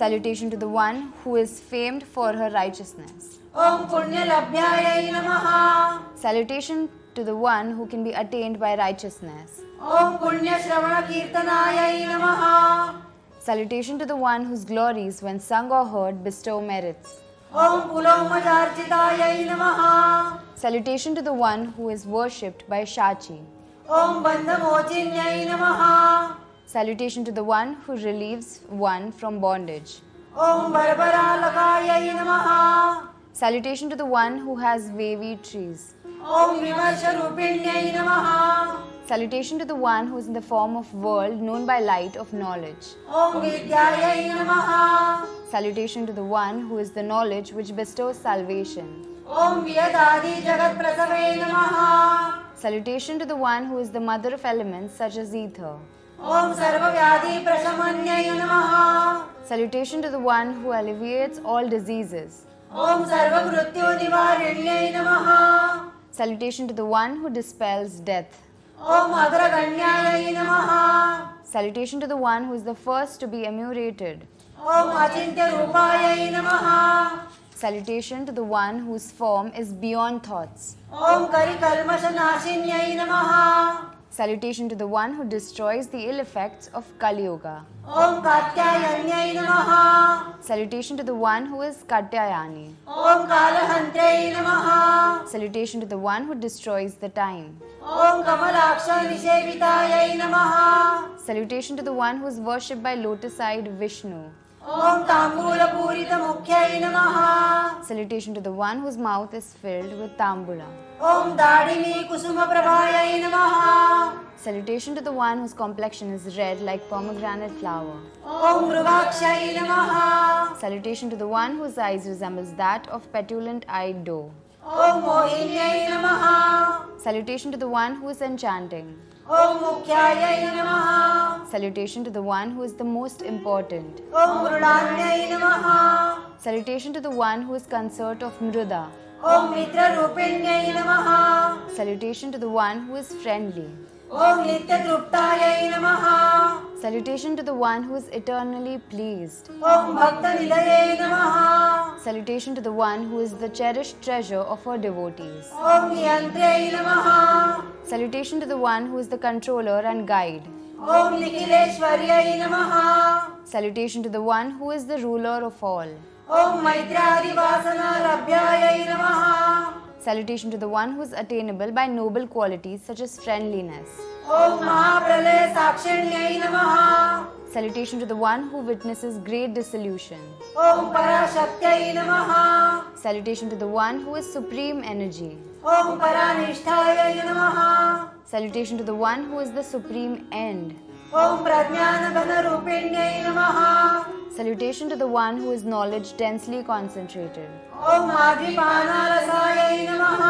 Salutation to the one who is famed for her righteousness. ॐ पुण्यलभ्यायै नमः Salutation to the one who can be attained by righteousness. ॐ पुण्यश्रवणकीर्तनायै नमः Salutation to the one whose glories, when sung or heard, bestow merits. ॐ पुलोमजार्चितायै नमः Salutation to the one who is worshipped by Shachi. ॐ बन्धमोचिन्यै नमः Salutation to the one who relieves one from bondage. ॐ बर्बरालकायै नमः Salutation to the one who has wavy trees. ॐ विमर्शरूपिण्यै नमः Salutation to the one who is in the form of world known by light of knowledge. ॐ विद्यायै नमः Salutation to the one who is the knowledge which bestows salvation. ॐ वियदादिजगत्प्रसवे नमः Salutation to the one who is the mother of elements such as ether. ॐ सर्वव्याधिप्रशमन्यै नमः Salutation to the one who alleviates all diseases. ॐ सर्वमृत्युनिवारिण्यै नमः Salutation to the one who dispels death. ॐ अग्रगण्यायै नमः Salutation to the one who is the first to be emulated. ॐ अचिन्त्यरूपायै नमः Salutation to the one whose form is beyond thoughts. ॐ करिकल्मषनाशिन्यै नमः Salutation to the one who destroys the ill effects of Kali Yuga. ॐ कात्यायन्यै नमः Salutation to the one who is Katyayani. ॐ कालहन्त्यै नमः Salutation to the one who destroys the time. ॐ कमलाक्षनिषेवितायै नमः Salutation to the one who is worshipped by lotus-eyed Vishnu. ॐ ताम्बूलपूरितमुख्यै नमः Salutation to the one whose mouth is filled with tambula. ॐ दाडिमीकुसुमप्रभायै नमः Salutation to the one whose complexion is red like pomegranate flower. ॐ मृगाक्षै नमः Salutation to the one whose eyes resembles that of petulant-eyed doe. ॐ मोहिन्यै नमः Salutation to the one who is enchanting. ॐ मुख्यायै नमः Salutation to the one who is the most important. ॐ मृडान्यै नमः Salutation to the one who is consort of Mruda. ॐ मित्ररूपिण्यै नमः Salutation to the one who is friendly. ॐ नित्यतृप्तायै नमः Salutation to the one who is eternally pleased. ॐ भक्तनिलये नमः Salutation to the one who is the cherished treasure of her devotees. ॐ नियन्त्रै नमः Salutation to the one who is the controller and guide. ॐ निखिलेश्वर्यै नमः Salutation to the one who is the ruler of all. ॐ मैत्रादिवासनारभ्यायै नमः Salutation to the one who is attainable by noble qualities such as friendliness. ॐ महाप्रलयसाक्षिण्यै नमः Salutation to the one who witnesses great dissolution. ॐ पराशक्त्यै नमः Salutation to the one who is supreme energy. ॐ परानिष्ठायै नमः Salutation to the one who is the supreme end. ॐ प्रज्ञानघनरूपिण्यै नमः Salutation to the one who is knowledge densely concentrated. ॐ माद्रिपानारसायै नमः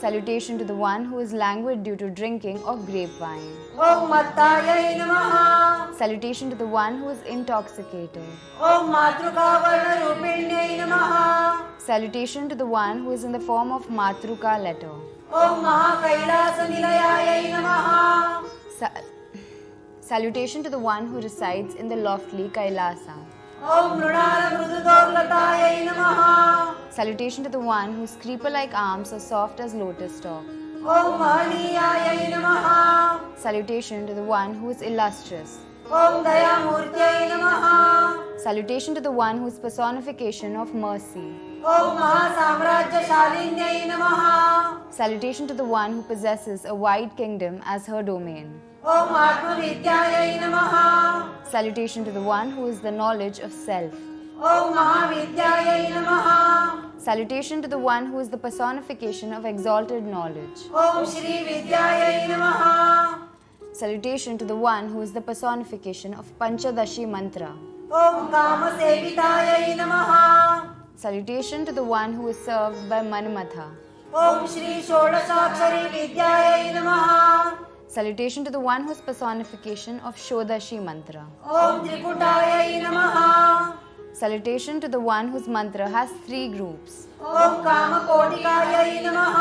Salutation to the one who is languid due to drinking of grapevine. ॐ मत्तायै नमः Salutation to the one who is intoxicated. ॐ मातृकावर्णरूपिण्यै नमः Salutation to the one who is in the form of Matruka letter. ॐ महाकैलासनिलयायै नमः Sa- Salutation to the one who resides in the lofty Kailasa. ॐ मृणालमृदुदौर्लतायै नमः Salutation to the one whose creeper-like arms are soft as lotus stalk. ॐ महनीयायै नमः Salutation to the one who is illustrious. ॐ दयामूर्त्यै नमः Salutation to the one who is personification of mercy. ॐ महासाम्राज्यशालिन्यै नमः Salutation to the one who possesses a wide kingdom as her domain. ॐ आत्मविद्यायै नमः Salutation to the one who is the knowledge of self. ॐ महाविद्यायै नमः Salutation to the one who is the personification of exalted knowledge. ॐ श्रीविद्यायै नमः Salutation to the one who is the personification of Panchadashi mantra. ॐ कामसेवितायै नमः Salutation to the one who is served by Manmatha. ॐ श्रीषोडशाक्षरी विद्यायै नमः Salutation to the one who is personification of Shodashi mantra. ॐ त्रिपुटायै नमः Salutation to the one whose mantra has 3 groups. ॐ कामकोटिकायै नमः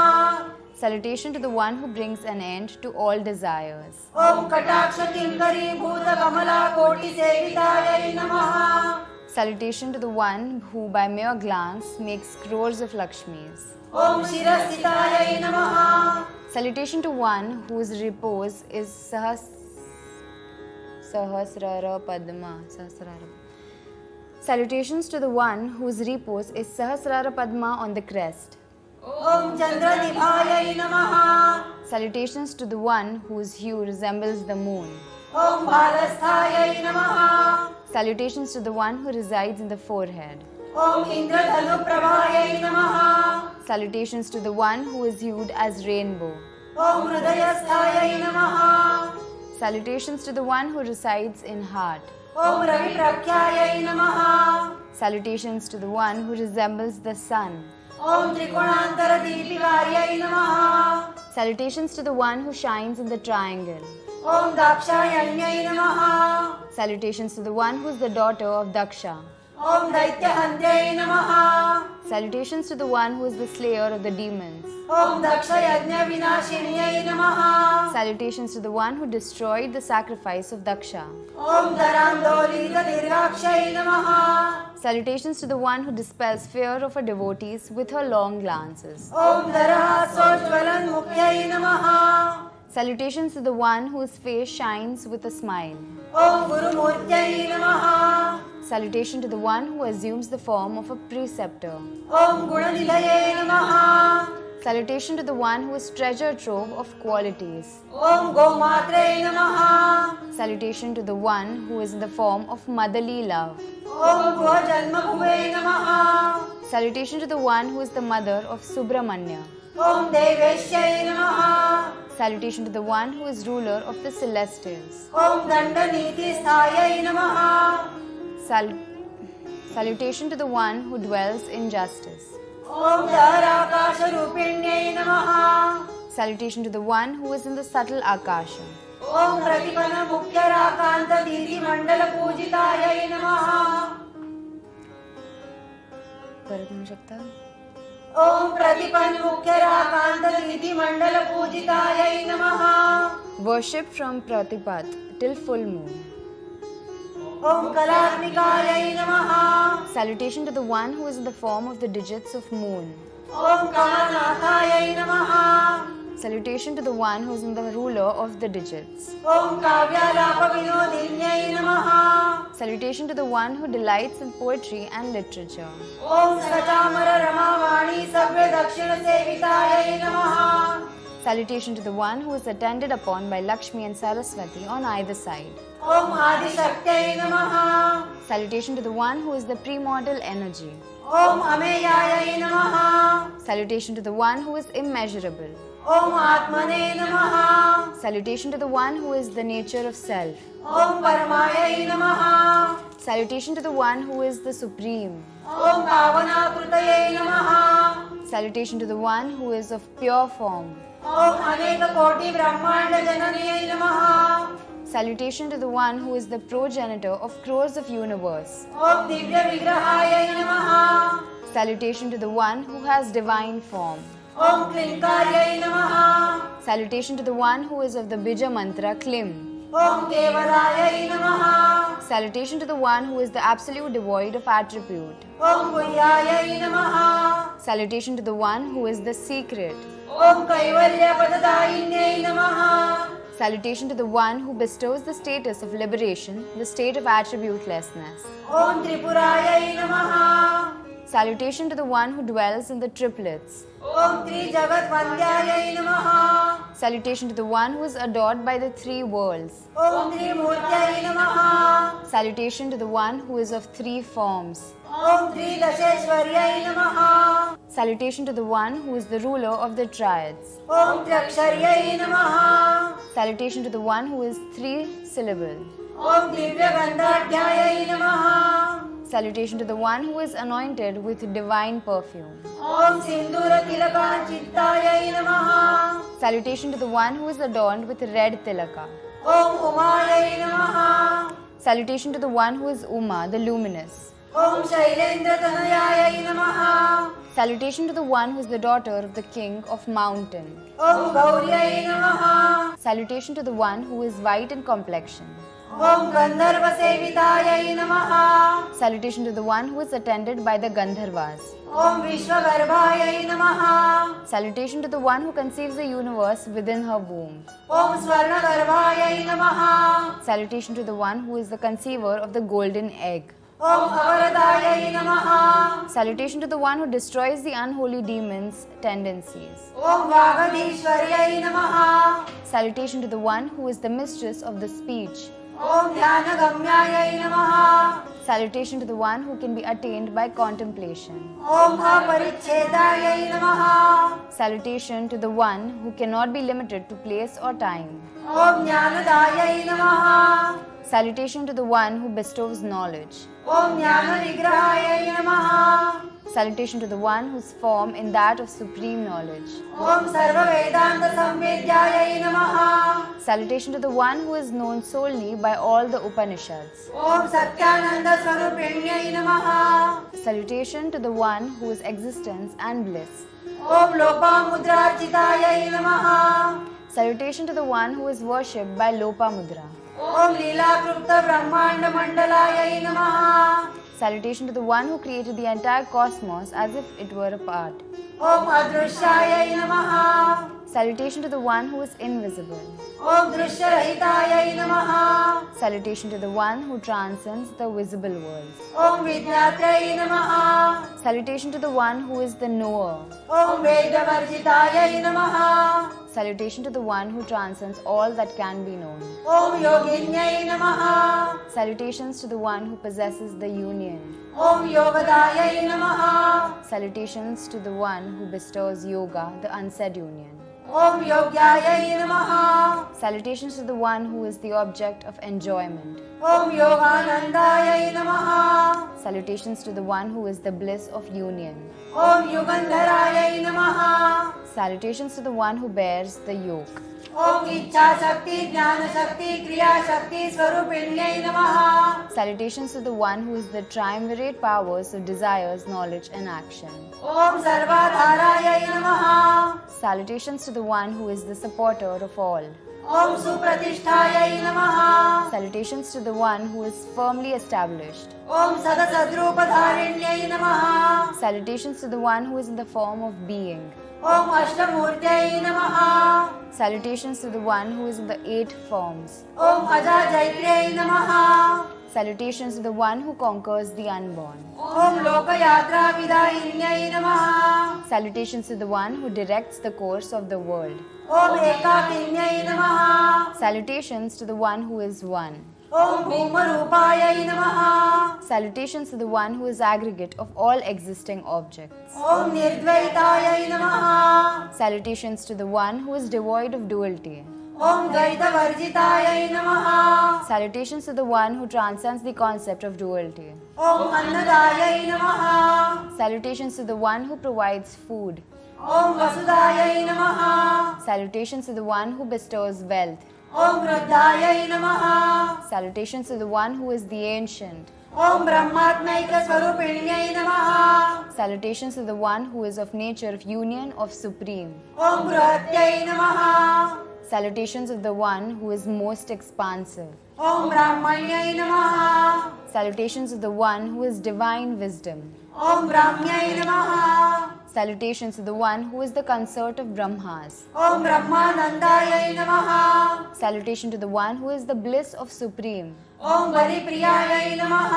Salutation to the one who brings an end to all desires. ॐ कटाक्षकिङ्करीभूतकमलाकोटिसेवितायै नमः Salutation to the one who by mere glance makes crores of Lakshmis. ॐ शिरस्थितायै नमः Salutation to one whose repose is Sahasrara Padma. Salutations to the one whose repose is Sahasrara Padma on the crest. ॐ चन्द्रनिभायै नमः Salutations to the one whose hue resembles the moon. ॐ भालस्थायै नमः Salutations to the one who resides in the forehead. ॐ इन्द्रधनुप्रभायै नमः Salutations to the one who is hued as rainbow. ॐ हृदयस्थायै नमः Salutations to the one who resides in heart. ॐ रविप्रख्यायै नमः Salutations to the one who resembles the sun. ॐ त्रिकोणान्तरदीपिकायै नमः Salutations to the one who shines in the triangle. ॐ दाक्षायण्यै नमः Salutations to the one who is the daughter of Daksha. ॐ दैत्यहन्त्यै नमः Salutations to the one who is the slayer of the demons. ॐ दक्षयज्ञविनाशिन्यै नमः Salutations to the one who destroyed the sacrifice of Daksha. ॐ धरान्दोलितदीर्घाक्षै नमः Salutations to the one who dispels fear of her devotees with her long glances. ॐ धरहासोज्ज्वलन्मुख्यै नमः Salutations to the one whose face shines with a smile. Om Guru Murtyai Namaha. Salutation to the one who assumes the form of a preceptor. Om Gunanidhaye Namaha. Salutation to the one who is treasure trove of qualities. Om Gomatre Namaha. Salutation to the one who is in the form of motherly love. Om Bhujanma Bhuve Namaha. Salutation to the one who is the mother of Subramanya. Om Deveshyai Namaha. Salutation to the one who is ruler of the celestials. Om Dandaniti Sthayai Namaha. Salutation to the one who dwells in justice. Om Dharakasha Rupinyai Namaha. Salutation to the one who is in the subtle Akasha. Om Pratipana Mukhya Rakanta Didi Mandala Pujitayai Namaha. परत म्हणू शकता. Om Pratipan Mukhya Rakanta Didi Mandala Pujitayai Namaha. Worship from Pratipat till full moon. Om Kalatmikayai Namaha. Salutation to the one who is in the form of the digits of moon. Om Kamanathayai Namaha. Salutation to the one who is in the ruler of the digits. Om Kavyalapa Vinodinyai Namaha. Salutation to the one who delights in poetry and literature. Om Satamara Ramavani Sabya Dakshina Sevitayai Namaha. Salutation to the one who is attended upon by Lakshmi and Saraswati on either side. Om Adishaktyai Namaha. Salutation to the one who is the premortal energy. Om Ameyayai Namaha. Salutation to the one who is immeasurable. Om Atmane Namaha. Salutation to the one who is the nature of self. Om Paramayai Namaha. Salutation to the one who is the supreme. Om Pavana Krutayai Namaha. Salutation to the one who is of pure form. Om Aneka Koti Brahmanda Jananiyai Namaha. Salutation to the one who is the progenitor of crores of universe. Om Divya Vigrahayai Namaha. Salutation to the one who has divine form. Om Klinkaryai Namaha. Salutation to the one who is of the Bija mantra Klim. Om Kevalayai Namaha. Salutation to the one who is the absolute devoid of attribute. Om Guhyayai Namaha. Salutation to the one who is the secret. Om Kaivalya Padadayinyai Namaha. Salutation to the one who bestows the status of liberation, the state of attributelessness. Om Tripurayai Namaha. Salutation to the one who dwells in the triplets. Om Tri Jagat Vandyayai Namaha. Salutation to the one who is adored by the three worlds. Om Tri Murtyai Namaha. Salutation to the one who is of three forms. Om Tri Dasheshwaryai Namaha. Salutation to the one who is the ruler of the triads. Om Triaksharyai Namaha. Salutation to the one who is three syllable. Om Divya Gandhadhyayai Namaha. Salutation to the one who is anointed with divine perfume. Om Sindura Tilakanchittayai Namaha. Salutation to the one who is adorned with red tilaka. Om Umayai Namaha. Salutation to the one who is Uma, the luminous. Om Shailendra Tanayayai Namaha. Salutation to the one who is the daughter of the king of mountain. Om Gauryai Namaha. Salutation to the one who is white in complexion. Om Gandharva Sevitayai Namaha. Salutation to the one who is attended by the Gandharvas. Om Vishwagarbhayai Namaha. Salutation to the one who conceives the universe within her womb. Om Swarnagarbhayai Namaha. Salutation to the one who is the conceiver of the golden egg. Om Avaradayai Namaha. Salutation to the one who destroys the unholy demons' tendencies. Om Vagadishwaryai Namaha. Salutation to the one who is the mistress of the speech. Om Dhyanagamyayai Namaha. Salutation to the one who can be attained by contemplation. Om Aparichedayai Namaha. Salutation to the one who cannot be limited to place or time. Om Jnanadayai Namaha. Salutation to the one who bestows knowledge. Om Jnana Vigrahayai Namaha. Salutation to the one whose form in that of supreme knowledge. Om Sarva Vedanta Samvidyayai Namaha. Salutation to the one who is known solely by all the Upanishads. Om Satyananda Swarupinyai Namaha. Salutation to the one who is existence and bliss. Om Lopamudrarchitayai Namaha. Salutation to the one who is worshipped by Lopamudra. Om Leela Krupta Brahmanda Mandalayai Namaha. Salutation to the one who created the entire cosmos as if it were a part. Om Adrushayai Namaha. Salutation to the one who is invisible. ॐ दृश्यरहितायै नमः Salutation to the one who transcends the visible worlds. ॐ विज्ञात्यै नमः Salutation to the one who is the knower. ॐ वेदवर्जितायै नमः Salutation to the one who transcends all that can be known. ॐ योगिन्यै नमः Salutations to the one who possesses the union. ॐ योगदायै नमः Salutations to the one who bestows yoga, the unsaid union. ॐ योग्यायै नमः Salutations to the one who is the object of enjoyment. ॐ योगानन्दायै नमः Salutations to the one who is the bliss of union. ॐ युगन्धरायै नमः Salutations to the one who bears the yoke. ॐ इच्छाशक्ति ज्ञानशक्ति क्रियाशक्ति स्वरूपिण्यै नमः Salutations to the one who is the triumvirate powers of desires, knowledge, and action. ॐ सर्वाधारायै नमः Salutations to the one who is the supporter of all. ॐ सुप्रतिष्ठायै नमः Salutations to the one who is firmly established. ॐ सदसद्रूपधारिण्यै नमः Salutations to the one who is in the form of being. ॐ अष्टमूर्त्यै नमः Salutations to the one who is in the 8 forms. ॐ अजाजैत्र्यै नमः Salutations to the one who conquers the unborn. ॐ लोकयात्राविदायिन्यै नमः Salutations to the one who directs the course of the world. ॐ एकाकिन्यै नमः Salutations to the one who is one. ॐ भूमरूपायै नमः Salutations to the one who is aggregate of all existing objects. ॐ निर्द्वैतायै नमः Salutations to the one who is devoid of duality. ॐ द्वैतवर्जितायै नमः Salutations to the one who transcends the concept of duality. ॐ अन्नदायै नमः Salutations to the one who provides food. ॐ वसुदायै नमः Salutations to the one who bestows wealth. ॐ वृद्धायै नमः Salutations to the one who is the ancient. ॐ ब्रह्मात्मैकस्वरूपिण्यै नमः Salutations to the one who is of nature of union of supreme. ॐ बृहत्यै नमः Salutations of the one who is most expansive. ॐ ब्राह्मण्यै नमः Salutations of the one who is divine wisdom. ॐ ब्राह्म्यै नमः Salutations to the one who is the consort of Brahmas. ॐ ब्रह्मानन्दायै नमः Salutation to the one who is the bliss of supreme. ॐ बलिप्रियायै नमः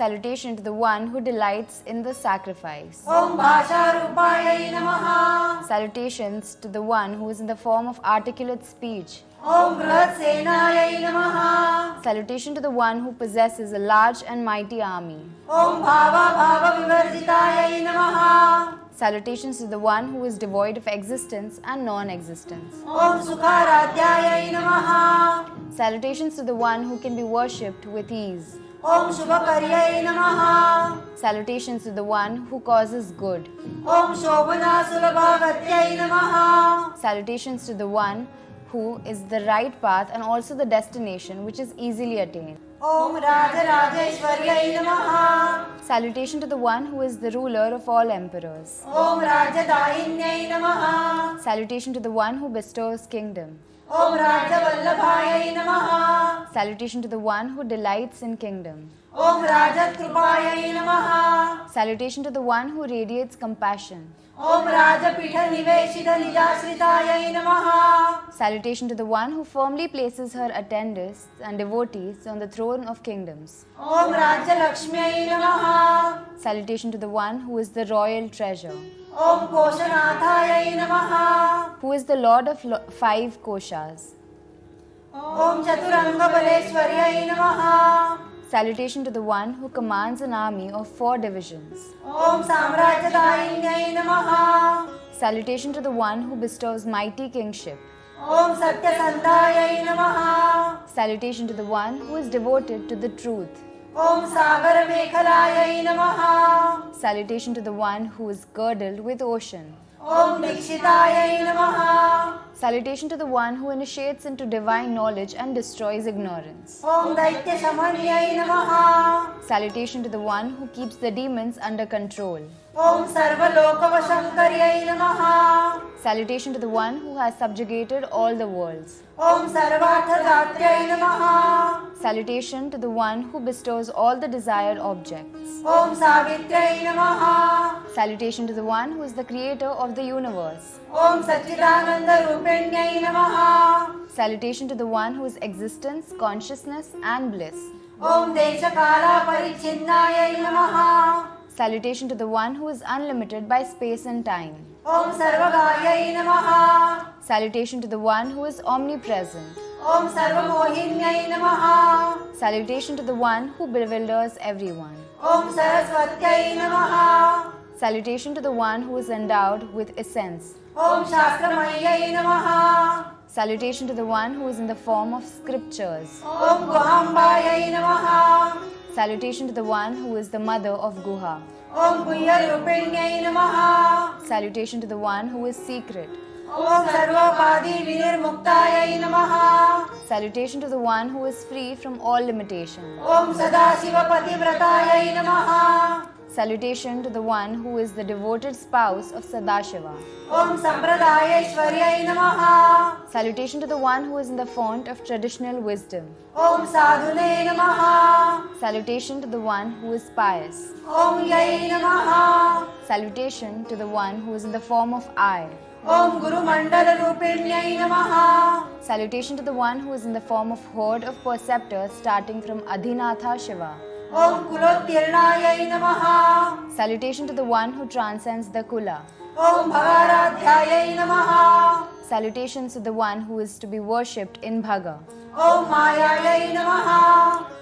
Salutation to the one who delights in the sacrifice. ॐ भाषारूपायै नमः Salutations to the one who is in the form of articulate speech. ॐ बृहत्सेनायै नमः Salutation to the one who possesses a large and mighty army. ॐ भावाभावविवर्जितायै नमः Salutations to the one who is devoid of existence and non-existence. ॐ सुखाराध्यायै नमः Salutations to the one who can be worshipped with ease. ॐ शुभकर्यै नमः Salutations to the one who causes good. ॐ शोभनासुलभागत्यै नमः Salutations to the one who is the right path and also the destination which is easily attained. ॐ राजराजेश्वर्यै नमः Salutation to the one who is the ruler of all emperors. ॐ राज्यदायिन्यै नमः Salutation to the one who bestows kingdom. ॐ राज्यवल्लभायै नमः Salutation to the one who delights in kingdom. ॐ राजकृपायै नमः Salutation to the one who radiates compassion. ॐ राजपीठनिवेशितनिजाश्रितायै नमः Salutation to the one who firmly places her attendants and devotees on the throne of kingdoms. ॐ राज्यलक्ष्म्यै नमः Salutation to the one who is the royal treasure, ॐ कोशनाथायै नमः who is the lord of 5 koshas. ॐ चतुरङ्गबलेश्वर्यै नमः Salutation to the one who commands an army of 4 divisions. ॐ साम्राज्यदायिन्यै नमः Salutation to the one who bestows mighty kingship. ॐ सत्यसन्धायै नमः Salutation to the one who is devoted to the truth. ॐ सागरमेखलायै नमः Salutation to the one who is girdled with ocean. ॐ दीक्षितायै नमः Salutation to the one who initiates into divine knowledge and destroys ignorance. ॐ दैत्यशमन्यै नमः Salutation to the one who keeps the demons under control. ॐ सर्वलोकवशङ्कर्यै नमः। Salutation to the one who has subjugated all the worlds. ॐ सर्वार्थदात्र्यै नमः। Salutation to the one who bestows all the desired objects. ॐ सावित्र्यै नमः। Salutation to the one who is the creator of the universe. ॐ सच्चिदानन्दरूपिण्यै नमः। Salutation to the one who is existence, consciousness and bliss. ॐ देशकालपरिच्छिन्नायै नमः। Salutation to the one who is unlimited by space and time. ॐ सर्वगायै नमः। Salutation to the one who is omnipresent. ॐ सर्वमोहिन्यै नमः। Salutation to the one who bewilders everyone. ॐ सरस्वत्यै नमः। Salutation to the one who is endowed with essence. ॐ शास्त्रमय्यै नमः। Salutation to the one who is in the form of scriptures. ॐ गुहाम्बायै नमः। Salutation to the one who is the mother of Guha. ॐ गुह्यरूपिण्यै नमः। Salutation to the one who is secret. ॐ सर्वोपाधिविनिर्मुक्तायै नमः। Salutation to the one who is free from all limitation. ॐ सदाशिवपतिव्रतायै नमः। Salutation to the one who is the devoted spouse of Sadashiva. ॐ सम्प्रदायेश्वर्यै नमः। Salutation to the one who is in the font of traditional wisdom. ॐ साधुने नमः। Salutation to the one who is pious. ॐ यै नमः। Salutation to the one who is in the form of I. ॐ गुरुमण्डलरूपिण्यै नमः। Salutation to the one who is in the form of horde of perceptors starting from Adhinatha Shiva. ॐ कुलोत्तीर्णायै नमः। Salutation to the one who transcends the Kula. ॐ भगाराध्यायै नमः। Salutations to the one who is to be worshipped in Bhaga. ॐ मायायै नमः।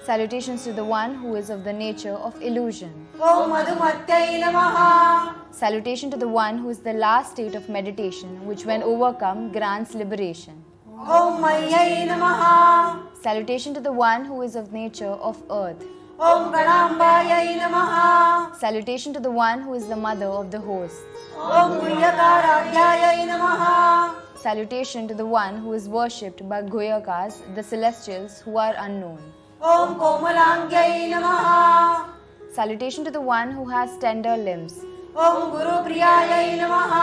Salutations to the one who is of the nature of illusion. ॐ मधुमत्यै नमः। Salutation to the one who is the last state of meditation, which when overcome grants liberation. ॐ मय्यै नमः। Salutation to the one who is of nature of earth. ॐ गणाम्बायै नमः। Salutation to the one who is the mother of the hosts. ॐ गुह्यकाराध्यायै नमः। Salutation to the one who is worshipped by Goyakas, the celestials who are unknown. ॐ कोमलाङ्ग्यै नमः। Salutation to the one who has tender limbs. ॐ गुरुप्रियायै नमः।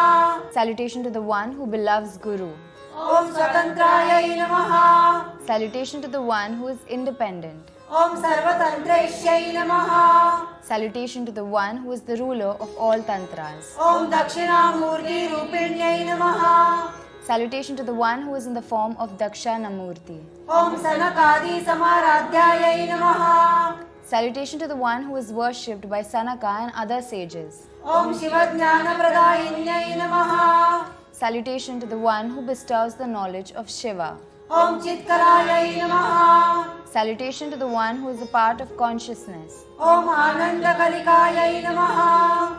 Salutation to the one who beloves Guru. ॐ स्वतन्त्रायै नमः। Salutation to the one who is independent. ॐ सर्वतन्त्रेश्यै नमः। Salutation to the one who is the ruler of all tantras. ॐ दक्षिणामूर्तिरूपिण्यै नमः। Salutation to the one who is in the form of Dakshanamurti. ॐ सनकादिसमाराध्यायै नमः। Salutation to the one who is worshipped by Sanaka and other sages. ॐ शिवज्ञानप्रदायिन्यै नमः। Salutation to the one who bestows the knowledge of Shiva. ॐ चित्करायै नमः। Salutation to the one who is a part of consciousness. ॐ आनन्दकलिकायै नमः।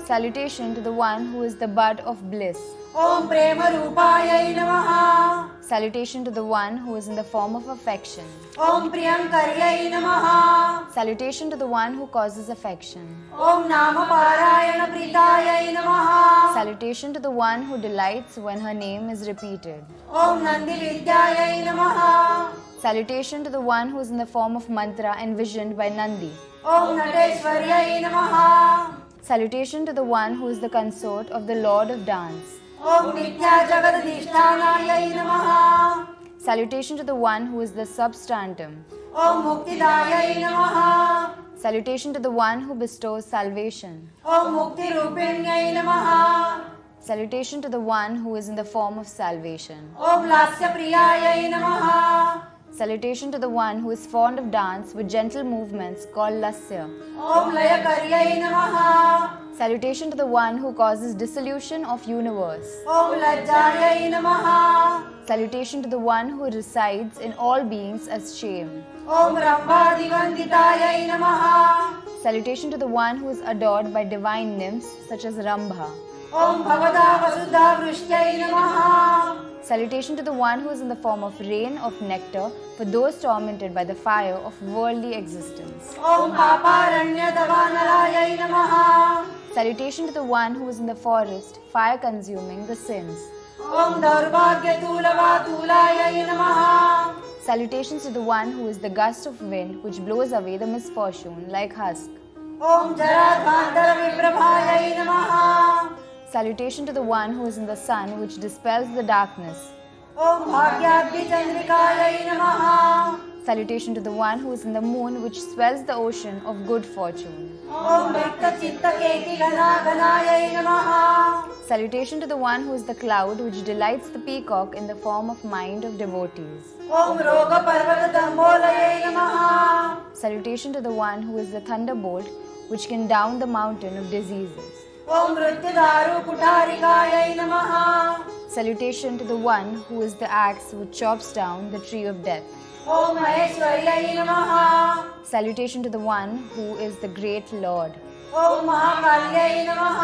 Salutation to the one who is the bud of bliss. ॐ प्रेमरूपायै नमः। Salutation to the one who is in the form of affection. ॐ प्रियङ्कर्यै नमः। Salutation to the one who causes affection. ॐ नामपारायणप्रीतायै नमः। Salutation to the one who delights when her name is repeated. ॐ नन्दिविद्यायै नमः। Salutation to the one who is in the form of mantra envisioned by Nandi. ॐ नटेश्वर्यै नमः। Salutation to the one who is the consort of the Lord of Dance. ॐ मिथ्याजगदधिष्ठानायै नमः। Salutation to the one who is the substantum. ॐ मुक्तिदायै नमः। Salutation to the one who bestows salvation. ॐ मुक्तिरूपिण्यै नमः। Salutation to the one who is in the form of salvation. ॐ लास्यप्रियायै नमः। Salutation to the one who is fond of dance with gentle movements called Lasya. ॐ लयकर्यै नमः। Salutation to the one who causes dissolution of universe. ॐ लज्जायै नमः। Salutation to the one who resides in all beings as shame. ॐ रम्भादिवन्दितायै नमः। Salutation to the one who is adored by divine nymphs such as Rambha. ॐ भवदा वसुधावृष्ट्यै नमः। Salutation to the one who is in the form of rain of nectar for those tormented by the fire of worldly existence. ॐ पापारण्यदवानलायै नमः। Salutation to the one who is in the forest, fire consuming the sins. ॐ दौर्भाग्यतूलवातूलायै नमः। Salutations to the one who is the gust of wind which blows away the misfortune like husk. ॐ जराध्वान्तर विप्रभायै नमः। Salutation to the one who is in the sun which dispels the darkness. ॐ भाग्याब्धिचन्द्रिकायै नमः। Salutation to the one who is in the moon which swells the ocean of good fortune. ॐ रिक्तचित्तकेकिघनाघनायै नमः। Salutation to the one who is the cloud which delights the peacock in the form of mind of devotees. ॐ रोगपर्वतदम्भोलयै नमः। Salutation to the one who is the thunderbolt which can down the mountain of diseases. ॐ मृत्युदारुकुठारिकायै नमः। Salutation to the one who is the axe which chops down the tree of death. ॐ महेश्वर्यै नमः। Salutation to the one who is the great Lord. ॐ महाकाल्यै नमः।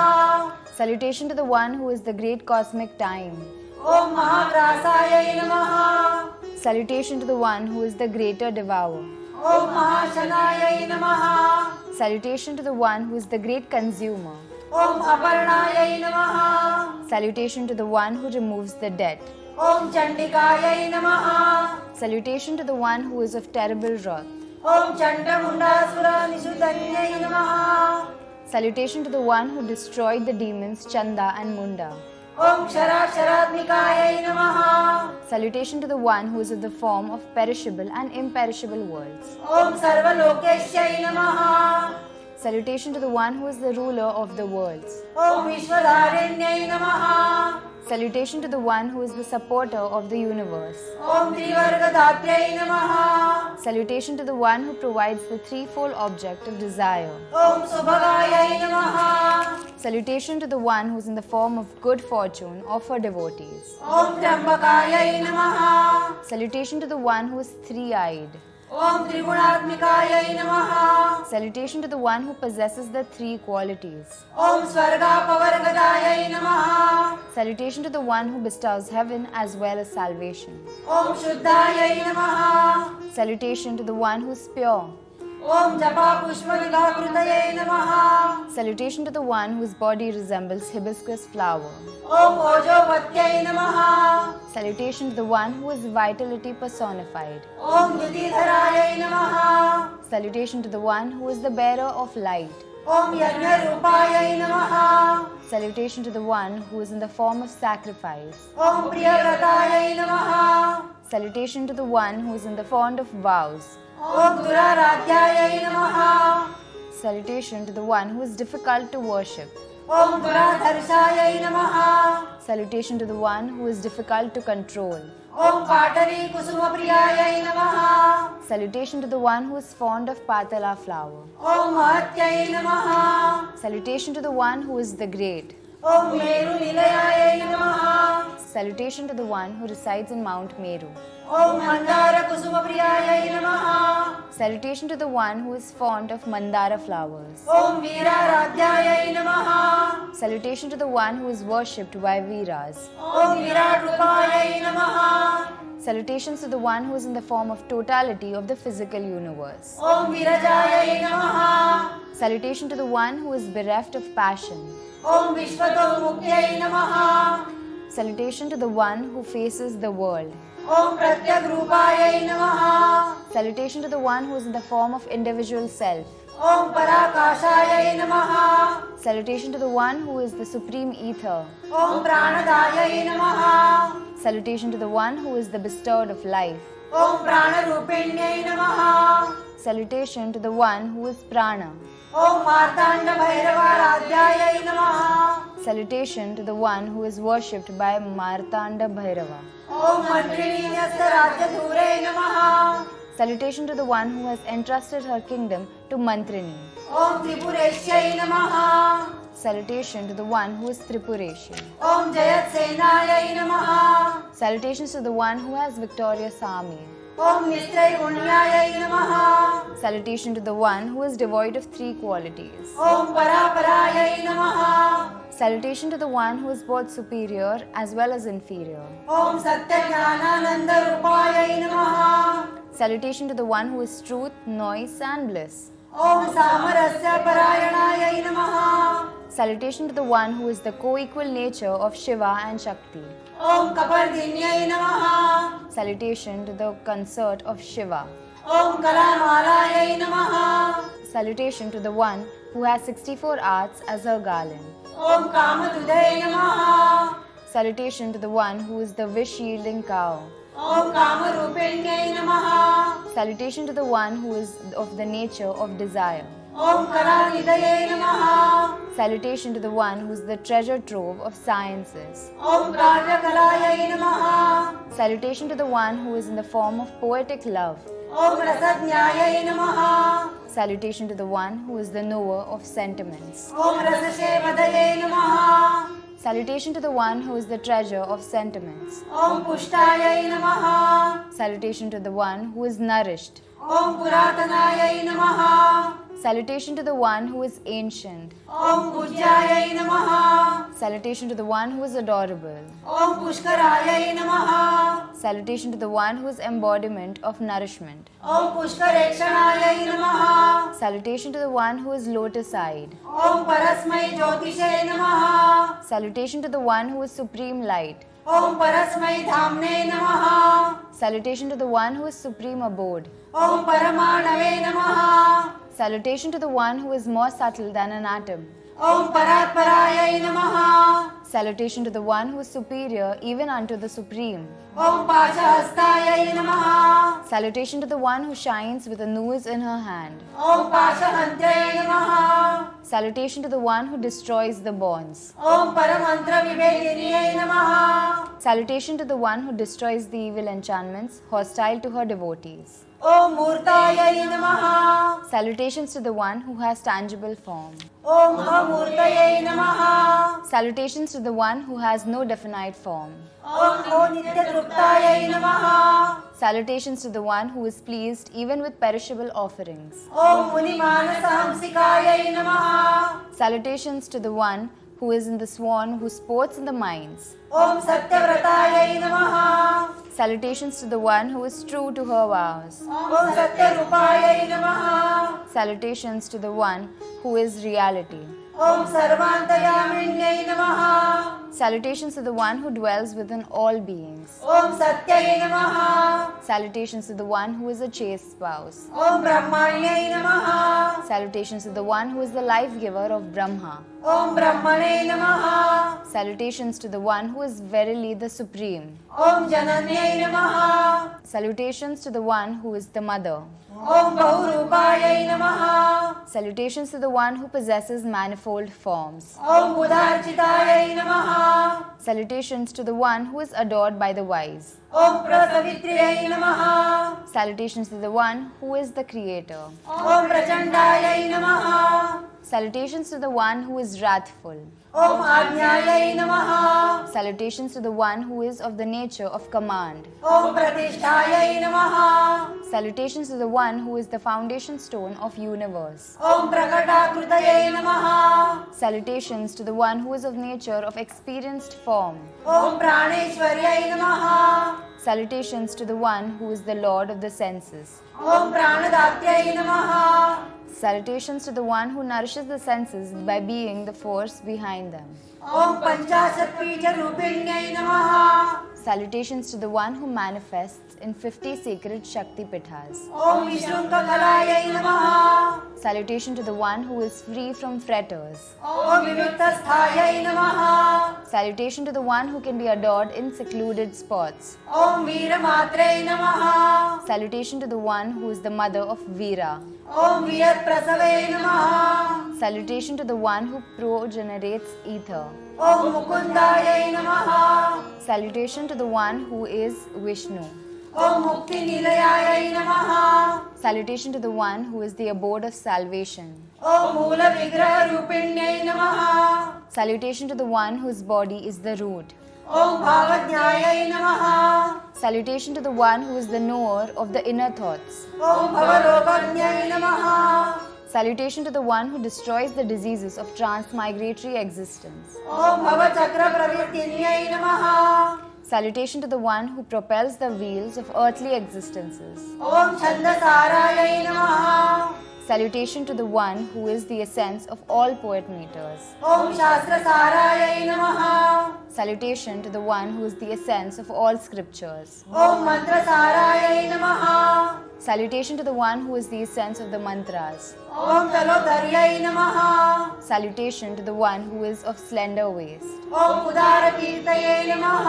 Salutation to the one who is the great cosmic time. ॐ महाग्रासायै नमः। Salutation to the one who is the greater devourer. ॐ महाशनायै नमः। Salutation to the one who is the great consumer. ॐ अपर्णायै नमः। Salutation to the one who removes the debt. ॐ चण्डिकायै नमः। Salutation to the one who is of terrible wrath. ॐ चण्डमुण्डासुरनिषुधन्यै नमः। Salutation to the one who destroyed the demons Chanda and Munda. ॐ क्षराक्षरात्मिकायै नमः। Salutation to the one who is of the form of perishable and imperishable worlds. ॐ सर्वलोकेश्यै नमः। Salutation to the one who is the ruler of the worlds. ॐ विश्वधारिण्यै नमः। Salutation to the one who is the supporter of the universe. ॐ त्रिवर्गदात्र्यै नमः। Salutation to the one who provides the threefold object of desire. ॐ सुभगायै नमः। Salutation to the one who is in the form of good fortune of her devotees. ॐ त्र्यम्बकायै नमः। Salutation to the one who is three-eyed. ॐ त्रिगुणात्मिकायै नमः। Salutation to the one who possesses the three qualities. ॐ स्वर्गापवर्गदायै नमः। Salutation to the one who bestows heaven as well as salvation. ॐ शुद्धायै नमः। Salutation to the one who is pure. ॐ जपापुष्पविभाकृतये नमः। Salutation to the one whose body resembles hibiscus flower. ॐ ओजोपत्यै नमः। Salutation to the one who is vitality personified. ॐ द्युतिधरायै नमः। Salutation to the one who is the bearer of light. ॐ यज्ञरूपायै नमः। Salutation to the one who is in the form of sacrifice. ॐ प्रियव्रतायै नमः। Salutation to the one who is in the font of vows. ॐ दुराराध्यायै नमः। Salutation to the one who is difficult to worship. ॐ दुराधर्षायै नमः। Salutation to the one who is difficult to control. ॐ पाटलीकुसुमप्रियायै नमः। Salutation to the one who is fond of patala flower. ॐ महत्यै नमः। Salutation to the one who is the great. ॐ मेरुनिलयायै नमः। Salutation to the one who resides in Mount Meru. ॐ मन्दारकुसुमप्रियायै नमः। Salutation to the one who is fond of mandara flowers. ॐ वीराराध्यायै नमः। Salutation to the one who is worshipped by Veeras. ॐ विराट्रूपायै नमः। Salutations to the one who is in the form of totality of the physical universe. ॐ विरजायै नमः। Salutation to the one who is bereft of passion. ॐ विश्वतोमुख्यै नमः। Salutation to the one who faces the world. ॐ प्रत्यग्रूपायै नमः। Salutation to the one who is in the form of individual self. ॐ पराकाशायै नमः। Salutation to the one who is the supreme ether. ॐ प्राणदायै नमः। Salutation to the one who is the bestower of life. ॐ प्राणरूपिण्यै नमः। Salutation to the one who is prana. ॐ मार्ताण्डभैरवाराध्यायै नमः। Salutation to the one who is worshipped by Martanda Bhairava. ॐ मन्त्रिणीन्यस्तराज्यधूरे नमः। Salutation to the one who has entrusted her kingdom to Mantrini. ॐ त्रिपुरेश्यै नमः। Salutation to the one who is Tripureshi. ॐ जयत्सेनायै नमः। Salutations to the one who has victorious army. ॐ निस्त्रैगुण्यायै नमः। Salutation to the one who is devoid of three qualities. ॐ परापरायै नमः। Salutation to the one who is both superior as well as inferior. ॐ सत्यज्ञानानन्दरूपायै नमः। Salutation to the one who is truth, noise and bliss. ॐ सामरस्य परायणायै नमः। Salutation to the one who is the co-equal nature of Shiva and Shakti. ॐ कपर्दिन्यै नमः। Salutation to the consort of Shiva. ॐ कलामालायै नमः। Salutation to the one who has 64 arts as her garland. ॐ कामदुधै नमः। Salutation to the one who is the wish-yielding cow. ॐ कामरूपिण्यै नमः। Salutation to the one who is of the nature of desire. ॐ कलानिधये नमः। Salutation to the one who is the treasure trove of sciences. ॐ कार्यकलायै नमः। Salutation to the one who is in the form of poetic love. ॐ रसज्ञायै नमः। Salutation to the one who is the knower of sentiments. ॐ रससेवदये नमः। Salutation to the one who is the treasure of sentiments. ॐ पुष्टायै नमः। Salutation to the one who is nourished. ॐ पुरातनायै नमः। Salutation to the one who is ancient. ॐ पूज्यायै नमः। Salutation to the one who is adorable. ॐ पुष्करायै नमः। Salutation to the one who is embodiment of nourishment. ॐ पुष्करेक्षणायै नमः। Salutation to the one who is lotus-eyed. ॐ परस्मै ज्योतिषे नमः। Salutation to the one who is supreme light. ॐ परस्मै धाम्ने नमः। Salutation to the one who is supreme abode. ॐ परमाणवे नमः। Salutation to the one who is more subtle than an atom. ॐ परात्परायै नमः। Salutation to the one who is superior even unto the supreme. ॐ पाशहस्तायै नमः। Salutation to the one who shines with a noose in her hand. ॐ पाशहन्त्यै नमः। Salutation to the one who destroys the bonds. ॐ परमन्त्रविभेदिन्यै नमः। Salutation to the one who destroys the evil enchantments hostile to her devotees. ॐ मूर्तायै नमः। Salutations to the one who has tangible form. ॐ अमूर्तये नमः। Salutations to the one who has no definite form. ॐ नित्यतृप्तायै नमः। Salutations to the one who is pleased even with perishable offerings. ॐ मुनिमानसहंसिकायै नमः। Salutations to the one who is in the swan who sports in the mines. ॐ सत्यव्रतायै नमः। Salutations to the one who is true to her vows. ॐ सत्यरूपायै नमः। Salutations to the one who is reality. ॐ सर्वान्तर्यामिण्यै नमः। Salutations to the one who dwells within all beings. ॐ सत्यै नमः। Salutations to the one who is a chaste spouse. ॐ ब्रह्मण्यै नमः। Salutations to the one who is the life giver of Brahma. ॐ ब्रह्मणे नमः। Salutations to the one who is verily the supreme. ॐ जनन्यै नमः। Salutations to the one who is the mother. ॐ बहुरूपायै नमः। Salutations to the one who possesses manifold forms. ॐ बुधार्चितायै नमः। Salutations to the one who is adored by the wise. ॐ प्रसवित्र्यै नमः। Salutations to the one who is the creator. ॐ प्रचण्डायै नमः। Salutations to the one who is wrathful. ॐ आज्ञायै नमः। Salutations to the one who is of the nature of command. ॐ प्रतिष्ठायै नमः। Salutations to the one who is the foundation stone of universe. ॐ प्रकटाकृतये नमः। Salutations to the one who is of nature of experienced form. ॐ प्राणेश्वर्यै नमः। Salutations to the one who is the lord of the senses. ॐ प्राणदात्यै नमः। Salutations to the one who nourishes the senses by being the force behind them. ॐ पञ्चाशत्पीठरूपिण्यै नमः। Salutations to the one who manifests in 50 sacred Shakti Pithas. ॐ विशृङ्खकलायै नमः। Salutation to the one who is free from fetters. ॐ विविक्तस्थायै नमः। Salutation to the one who can be adored in secluded spots. ॐ वीरमात्रै नमः। Salutation to the one who is the mother of Veera. ॐ वियत्प्रसवे नमः। Salutation to the one who progenerates ether. ॐ मुकुन्दायै नमः। Salutation to the one who is Vishnu. ॐ मुक्तिनिलयायै नमः। Salutation to the one who is the abode of salvation. ॐ मूलविग्रहरूपिण्यै नमः। Salutation to the one whose body is the root. ॐ भावज्ञायै नमः। Salutation to the one who is the knower of the inner thoughts. ॐ भवलोकज्ञै नमः। Salutation to the one who destroys the diseases of transmigratory existence. ॐ भवचक्रप्रवृत्तिन्यै नमः। Salutation to the one who propels the wheels of earthly existences. ॐ छन्दसारायै नमः। Salutation to the one who is the essence of all poet meters. ॐ शास्त्रसारायै नमः Salutation to the one who is the essence of all scriptures. ॐ मन्त्रसारायै नमः Salutation to the one who is the essence of the mantras. ॐ तलोधर्यै नमः Salutation to the one who is of slender waist. ॐ उदारकीर्तये नमः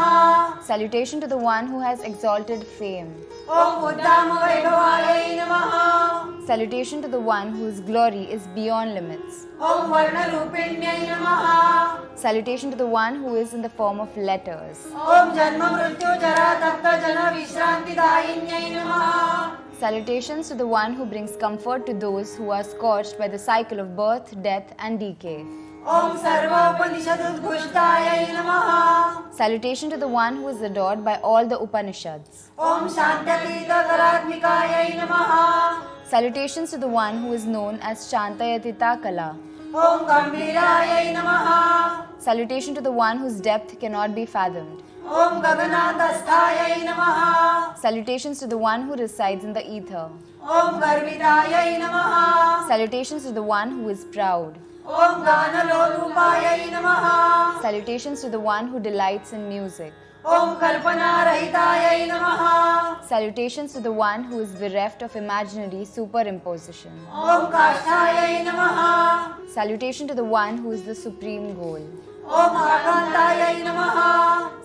Salutation to the one who has exalted fame. ॐ उद्दामवैभवायै नमः Salutation to the one whose glory is beyond limits. ॐ वर्णरूपिण्यै नमः Salutation to the one who is in the form of letters. ॐ जन्ममृत्युजरातप्तजनविश्रान्तिदायिन्यै नमः Salutations to the one who brings comfort to those who are scorched by the cycle of birth, death, and decay. ॐ सर्वोपनिषदुद्घुष्टायै नमः Salutation to the one who is adored by all the Upanishads. ॐ शान्त्यतीतकलात्मिकायै नमः Salutations to the one who is known as Shantayatita Kala. ॐ गम्भीरायै नमः Salutation to the one whose depth cannot be fathomed. ॐ गगनान्तस्थायै नमः Salutations to the one who resides in the ether. ॐ गर्वितायै नमः Salutations to the one who is proud. ॐ गानलोलुपायै नमः Salutations to the one who delights in music. ॐ कल्पनारहितायै नमः Salutations to the one who is bereft of imaginary superimposition. ॐ काष्ठायै नमः Salutation to the one who is the supreme goal. ॐ आकान्तायै नमः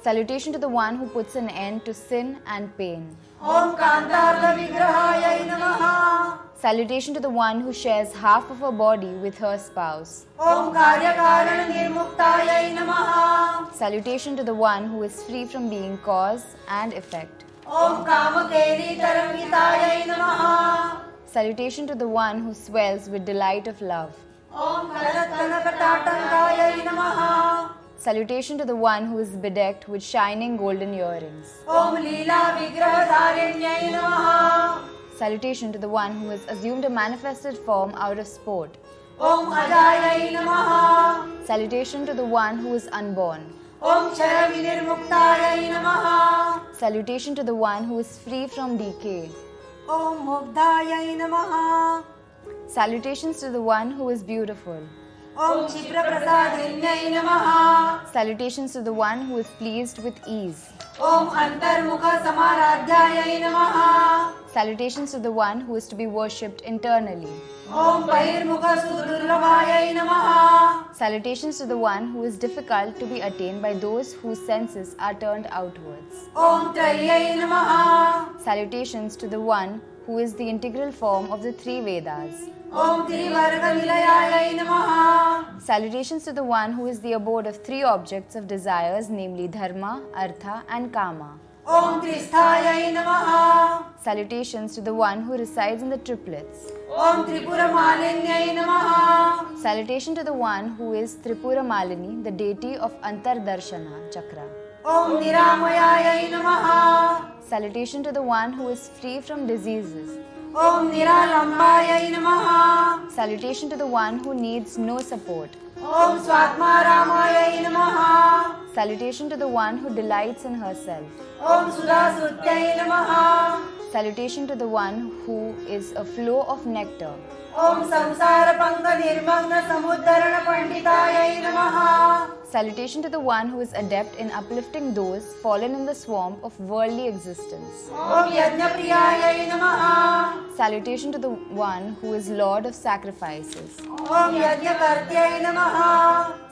Salutation to the one who puts an end to sin and pain. ॐ कान्तार्धविग्रहायै नमः Salutation to the one who shares half of her body with her spouse. ॐ कार्यकारणनिर्मुक्तायै नमः Salutation to the one who is free from being cause and effect. ॐ कामकेलीतरङ्गितायै नमः Salutation to the one who swells with delight of love. ॐ कनकटाटङ्कायै नमः Salutation to the one who is bedecked with shining golden earrings. ॐ लीलाविग्रहधारिण्यै नमः Salutation to the one who has assumed a manifested form out of sport. ॐ अजायै नमः Salutation to the one who is unborn. ॐ क्षरविनिर्मुक्तायै नमः Salutation to the one who is free from decay. ॐ मुग्धायै नमः Salutations to the one who is beautiful. ॐ क्षिप्रप्रसादिन्यै नमः Salutations to the one who is pleased with ease. ॐ अन्तर्मुखसमाराध्यायै नमः Salutations to the one who is to be worshipped internally. ॐ बहिर्मुखसुदुर्लभायै नमः Salutations to the one who is difficult to be attained by those whose senses are turned outwards. ॐ त्रय्यै नमः Salutations to the one who is the integral form of the three Vedas. ॐ त्रिवर्गनिलयायै नमः Salutations to the one who is the abode of three objects of desires, namely Dharma, Artha, and Kama. ॐ त्रिस्थायै नमः Salutations to the one who resides in the triplets. ॐ त्रिपुरमालिन्यै नमः Salutation to the one who is Tripura Malini, the deity of Antardarshana Chakra. ॐ निरामयायै नमः Salutation to the one who is free from diseases. ॐ निरालम्बायै नमः Salutation to the one who needs no support. ॐ स्वात्मारामायै नमः Salutation to the one who delights in herself. ॐ सुधासुत्यै नमः Salutation to the one who is a flow of nectar. ॐ संसारपङ्कनिर्मग्नसमुद्धरणपण्डितायै नमः Salutation to the one who is adept in uplifting those fallen in the swamp of worldly existence. ॐ यज्ञप्रियायै नमः Salutation to the one who is Lord of sacrifices. ॐ यज्ञकर्त्यै नमः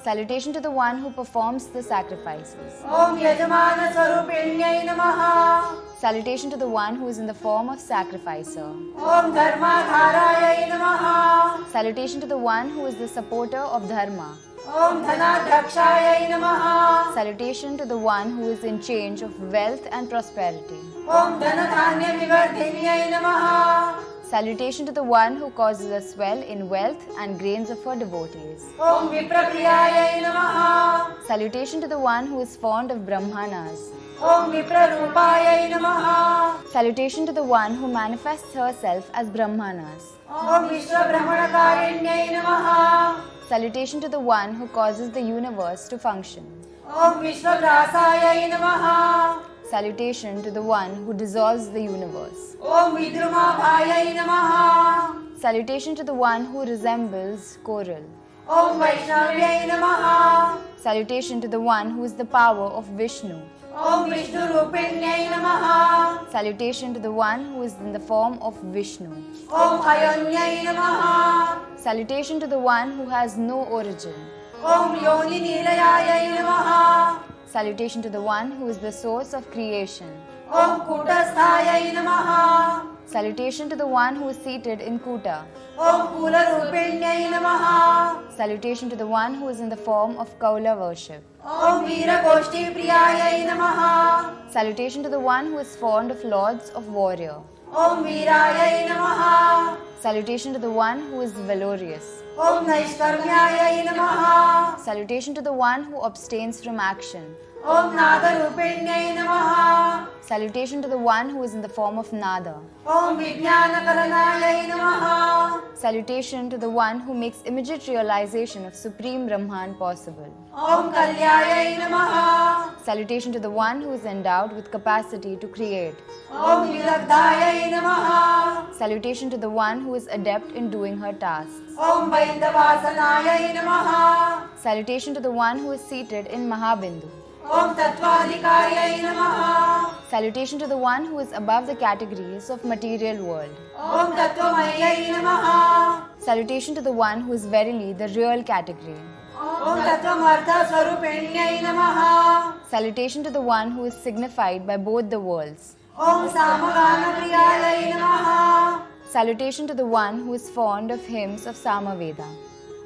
Salutation to the one who performs the sacrifices. ॐ यजमानस्वरूपिण्यै नमः Salutation to the one who is in the form of sacrificer. ॐ धर्माधारायै नमः Salutation to the one who is the supporter of dharma. ॐ धनाध्यक्षायै नमः Salutation to the one who is in change of wealth and prosperity. ॐ धनधान्यविवर्धिन्यै नमः Salutation to the one who causes a swell in wealth and grains of her devotees. ॐ विप्रप्रियायै नमः Salutation to the one who is fond of brahmanas. ॐ विप्ररूपायै नमः Salutation to the one who manifests herself as brahmanas. ॐ विश्वभ्रमणकारिण्यै नमः Salutation to the one who causes the universe to function. ॐ विश्वग्रासायै नमः Salutation to the one who dissolves the universe. ॐ विद्रुमाभायै नमः Salutation to the one who resembles coral. Om Vaishnavyai Namaha. Salutation to the one who is the power of Vishnu. Om Vishnu Rupinyai Namaha. Salutation to the one who is in the form of Vishnu. Om Ayonyai Namaha. Salutation to the one who has no origin. Om Yoni Nilayayai Namaha. Salutation to the one who is the source of creation. Om Kutasthayai Namaha. Salutation to the one who is seated in Kuta. Om Kula Rupinyai Namaha. Salutation to the one who is in the form of Kaula worship. Om Veera Goshti Priyayai Namaha. Salutation to the one who is fond of lords of warrior. Om Veerayai Namaha. Salutation to the one who is valorous. Om Naishkarmyayai Namaha. Salutation to the one who abstains from action. Om Nada Rupinyai Namaha. Salutation to the one who is in the form of Nada. Om Vijnana Karanayai Namaha. Salutation to the one who makes immediate realization of Supreme Brahman possible. Om Kalyayai Namaha. Salutation to the one who is endowed with capacity to create. Om Vilagdayai Namaha. Salutation to the one who is adept in doing her tasks. Om Vaidavasanayai Namaha. Salutation to the one who is seated in Mahabindu. Om Tattvadhikariyai Namaha. Salutation to the one who is above the categories of material world. Om Tattvamayyai Namaha. Salutation to the one who is verily the real category. Om Tattvamartha Swarupinyai Namaha. Salutation to the one who is signified by both the worlds. Om Samagana Priyayai Namaha. Salutation to the one who is fond of hymns of Samaveda.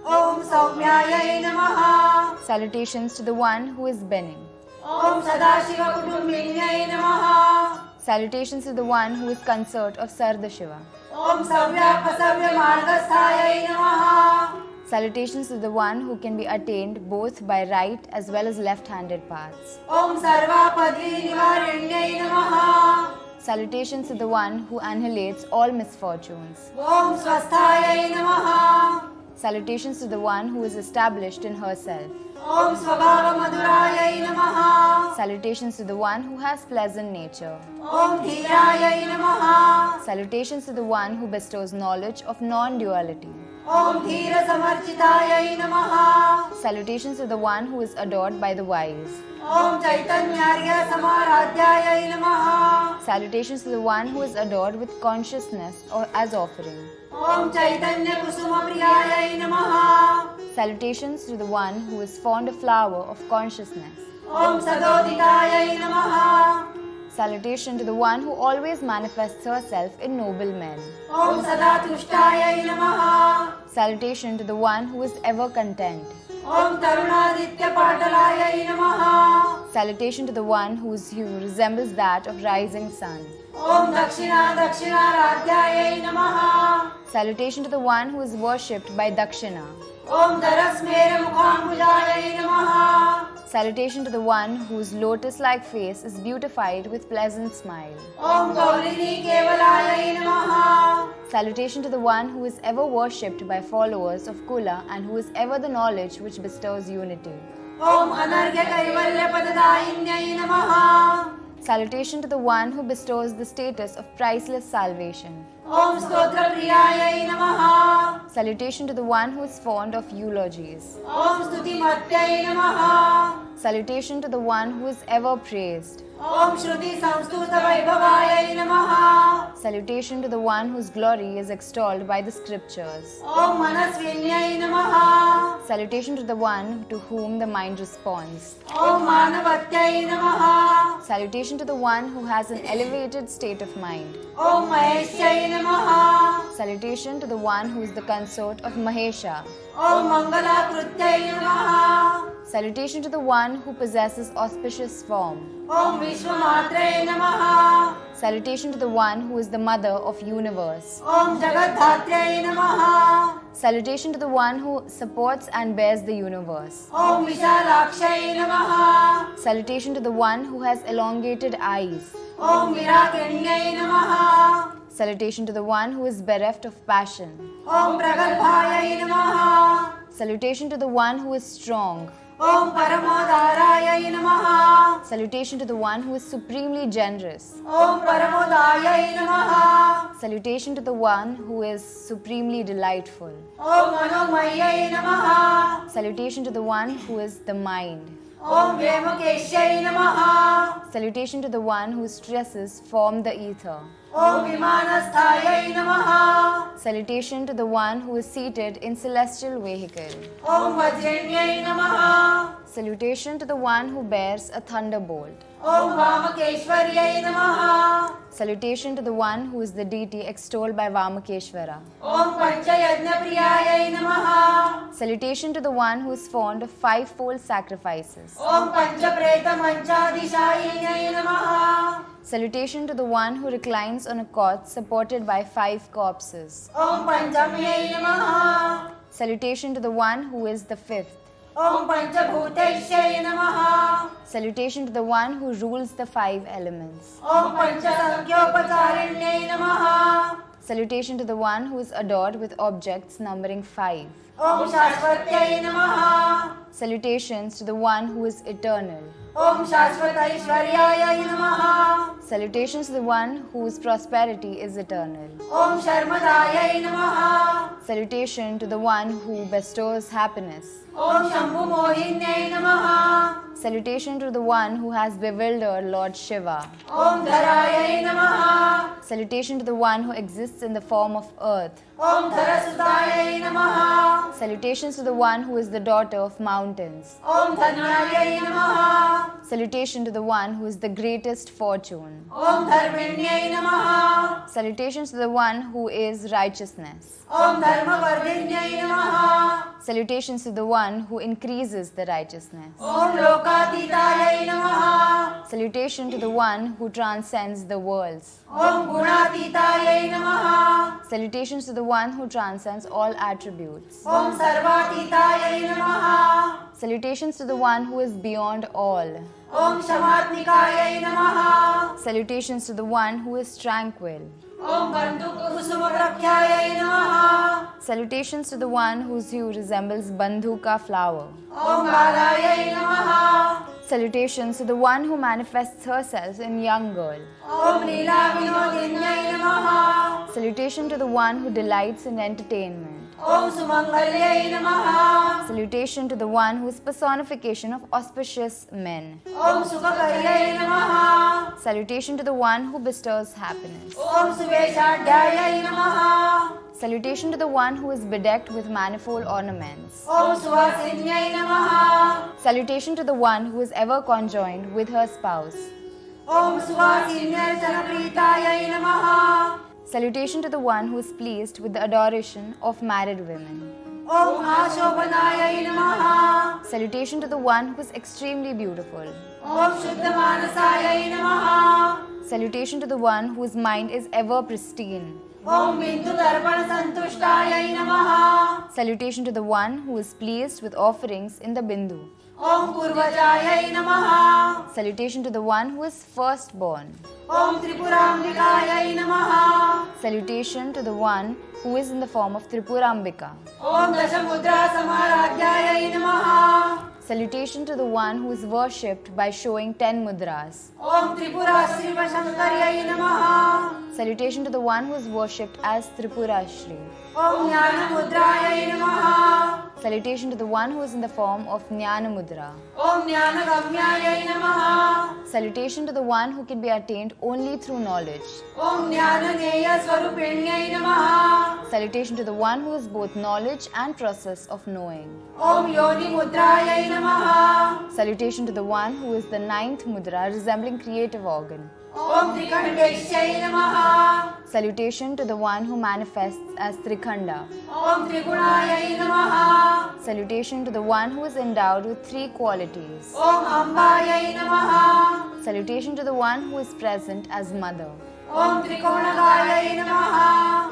Om Saumyayai Namaha. Salutations to the one who is benign. Om Sadashiva Kutumbinyai Namaha. Salutations to the one who is consort of Sardashiva. Om Savyapasavya Margasthayai Namaha. Salutations to the one who can be attained both by right as well as left-handed paths. Om Sarvapadvi Nivarinyai Namaha. Salutations to the one who annihilates all misfortunes. Om Swasthayai Namaha. Salutations to the one who is established in herself. Om Swabhava Madhurayai Namaha. Salutations to the one who has pleasant nature. Om Dhirayai Namaha. Salutations to the one who bestows knowledge of non-duality. Om Dhira Samarchitayai Namaha. Salutations to the one who is adored by the wise. Om Chaitanyarya Samaradhyayai Namaha. Salutations to the one who is adored with consciousness or as offering. Om Chaitanya Kusuma Priyayai Namaha. Salutations to the one who is fond of flower of consciousness. Om Sadoditayai Namaha. Salutation to the one who always manifests herself in noble men. Om Sadatushtaayai Namaha. Salutation to the one who is ever content. Om Tarunaditya Patalayai Namaha. Salutation to the one whose hue resembles that of rising sun. Om Dakshina Radhyayai Namaha. Salutation to the one who is worshipped by Dakshina. Om Darasmera Mukhambulayai Namaha. Salutation to the one whose lotus-like face is beautified with pleasant smile. Om Gaurini Kevalayai Namaha. Salutation to the one who is ever worshipped by followers of Kula and who is ever the knowledge which bestows unity. Om Anargya Kaivalya Padadayinyai Namaha. Salutation to the one who bestows the status of priceless salvation. Om Stotra Priyayai Namaha. Salutation to the one who is fond of eulogies. Om Stuti Matyai Namaha. Salutation to the one who is ever praised. Om Shruti Samstuta Vaibhavayai Namaha. Salutation to the one whose glory is extolled by the scriptures. Om Manasvinyai Namaha. Salutation to the one to whom the mind responds. Om Manavatyai Namaha. Salutation to the one who has an elevated state of mind. Om Maheshyai Namaha. Salutation to the one who is the consort of Mahesha. Om Mangala Krutyai Namaha. Salutation to the one who possesses auspicious form. Om Vishwamatre Namaha. Salutation to the one who is the mother of universe. Om Jagadhatrei Namaha. Salutation to the one who supports and bears the universe. Om Vishalakshai Namaha. Salutation to the one who has elongated eyes. Om Virakinyai Namaha. Salutation to the one who is bereft of passion. Om Pragalbhayai Namaha. Salutation to the one who is strong. ॐ परमोदारायै नमः Salutation to the one who is supremely generous. ॐ परमोदायै नमः Salutation to the one who is supremely delightful. ॐ मनोमयै नमः Salutation to the one who is the mind. ॐ व्योमकेश्यै नमः Salutation to the one whose stresses form the ether. ॐ विमानस्थायै नमः Salutation to the one who is seated in celestial vehicle. ॐ वज्रण्यै नमः Salutation to the one who bears a thunderbolt. ॐ वामकेश्वर्यै नमः Salutation to the one who is the deity extolled by Vamakeshvara. ॐ पञ्चयज्ञप्रियायै नमः Salutation to the one who is fond of fivefold sacrifices. ॐ पञ्चप्रेतमञ्चादिशायिन्यै नमः Salutation to the one who reclines on a cot supported by 5 corpses. ॐ पञ्चम्यै नमः Salutation to the one who is the fifth. ॐ पञ्चभूतैश्यै नमः Salutation to the one who rules the 5 elements. ॐ पञ्चसङ्ख्योपचारिण्यै नमः Salutation to the one who is adored with objects numbering 5. ॐ शाश्वत्यै नमः Salutations to the one who is eternal. ॐ शाश्वतैश्वर्यायै नमः Salutations to the one whose prosperity is eternal. ॐ शर्मदायै नमः Salutation to the one who bestows happiness. ॐ शम्भुमोहिन्यै नमः Salutation to the one who has bewildered Lord Shiva. ॐ धरायै नमः Salutation to the one who exists in the form of earth. ॐ धरसुतायै नमः Salutations to the one who is the daughter of mountains. ॐ धन्यायै नमः Salutation to the one who is the greatest fortune. ॐ धर्मिण्यै नमः Salutations to the one who is righteousness. ॐ धर्मवर्धिन्यै नमः Salutations to the one who increases the righteousness. ॐ लोकातीतायै नमः Salutation to the one who transcends the worlds. ॐ गुणातीतायै नमः Salutations to the one who transcends all attributes. ॐ सर्वातीतायै नमः Salutations to the one who is beyond all. ॐ शमात्मिकायै नमः Salutations to the one who is tranquil. ॐ बन्धुकुसुमप्रख्यायै नमः Salutations to the one whose hue resembles Bandhuka flower. ॐ बालायै नमः Salutations to the one who manifests herself in young girl. ॐ लीलाविनोदिन्यै नमः Salutation to the one who delights in entertainment. ॐ सुमङ्गल्यै नमः Salutation to the one who is personification of auspicious men. ॐ सुखकर्यै नमः Salutation to the one who bestows happiness. ॐ सुवेशाढ्यायै नमः Salutation to the one who is bedecked with manifold ornaments. ॐ सुहासिन्यै नमः Salutation to the one who is ever conjoined with her spouse. ॐ सुहासिन्यर्चनप्रीतायै नमः Salutation to the one who is pleased with the adoration of married women. ॐ आशोभनायै नमः Salutation to the one who is extremely beautiful. ॐ शुद्धमानसायै नमः Salutation to the one whose mind is ever pristine. ॐ बिन्दुदर्पणसन्तुष्टायै नमः Salutation to the one who is pleased with offerings in the Bindu. ॐ पूर्वजायै नमः Salutation to the one who is firstborn. ॐ त्रिपुराम्बिकायै नमः Salutation to the one who is in the form of Tripurambika. ॐ दशमुद्रासमाराध्यायै नमः Salutation to the one who is worshipped by showing 10 mudras. ॐ त्रिपुराश्रीवशङ्कर्यै नमः Salutation to the one who is worshipped as Tripurashri. ॐ ज्ञानमुद्रायै नमः Salutation to the one who is in the form of Jnana Mudra. ॐ ज्ञानगम्यायै नमः Salutation to the one who can be attained only through knowledge. ॐ ज्ञाननेयस्वरूपिण्यै नमः Salutation to the one who is both knowledge and process of knowing. ॐ योनिमुद्रायै नमः Salutation to the one who is the 9th mudra resembling creative organ. ॐ त्रिकण्डेश्यै नमः Salutation to the one who manifests as Trikhanda. ॐ त्रिगुणायै नमः Salutation to the one who is endowed with 3 qualities. ॐ अम्बायै नमः Salutation to the one who is present as mother. ॐ त्रिकोणगायै नमः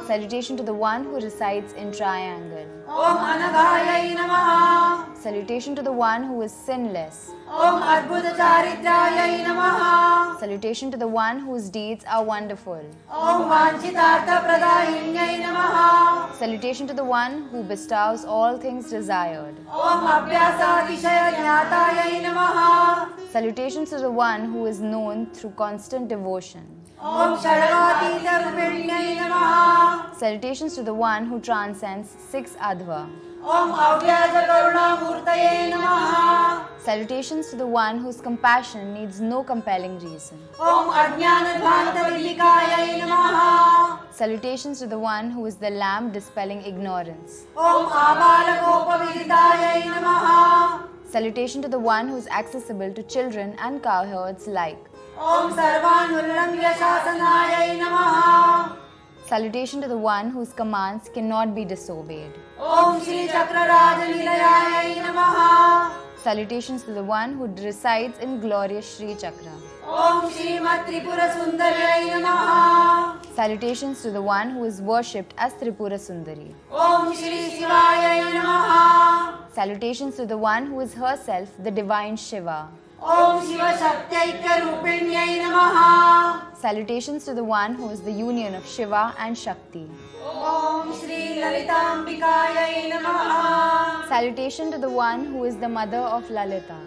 Salutation to the one who resides in triangle. ॐ अनघायै नमः Salutation to the one who is sinless. ॐ अद्भुतचारित्रायै नमः। Salutation to the one whose deeds are wonderful. ॐ वाञ्छितार्थप्रदायिन्यै नमः। Salutation to the one who bestows all things desired. ॐ अभ्यासातिशयज्ञातायै नमः। Salutations to the one who is known through constant devotion. ॐ षड्गातीतरूपिण्यै नमः। Salutations to the one who transcends six adhva. ॐ अव्याजकरुणामूर्तये नमः। Salutations to the one whose compassion needs no compelling reason. ॐ अज्ञानध्वान्तविलिकायै नमः। Salutations to the one who is the lamp dispelling ignorance. ॐ आबालकोपविदितायै नमः। Salutation to the one who is accessible to children and cowherds alike. ॐ सर्वानुल्लङ्घ्य शासनायै नमः। Salutation to the one whose commands cannot be disobeyed. ॐ श्रीचक्रराजनिलयायै नमः। Salutations to the one who resides in glorious Sri Chakra. ॐ श्रीमत्त्रिपुरसुन्दर्यै नमः। Salutations to the one who is worshipped as Tripura Sundari. ॐ श्रीशिवायै नमः। Salutations to the one who is herself the divine Shiva. ॐ शिवशक्त्यैक्यरूपिण्यै नमः। Salutations to the one who is the union of Shiva and Shakti. ॐ श्रीललिताम्बिकायै नमः। Salutation to the one who is the mother of Lalita.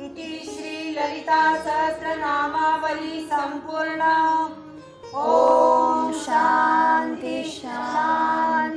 इति श्रीललितासहस्रनामावली सम्पूर्णा। ॐ शान्ति शान्ति।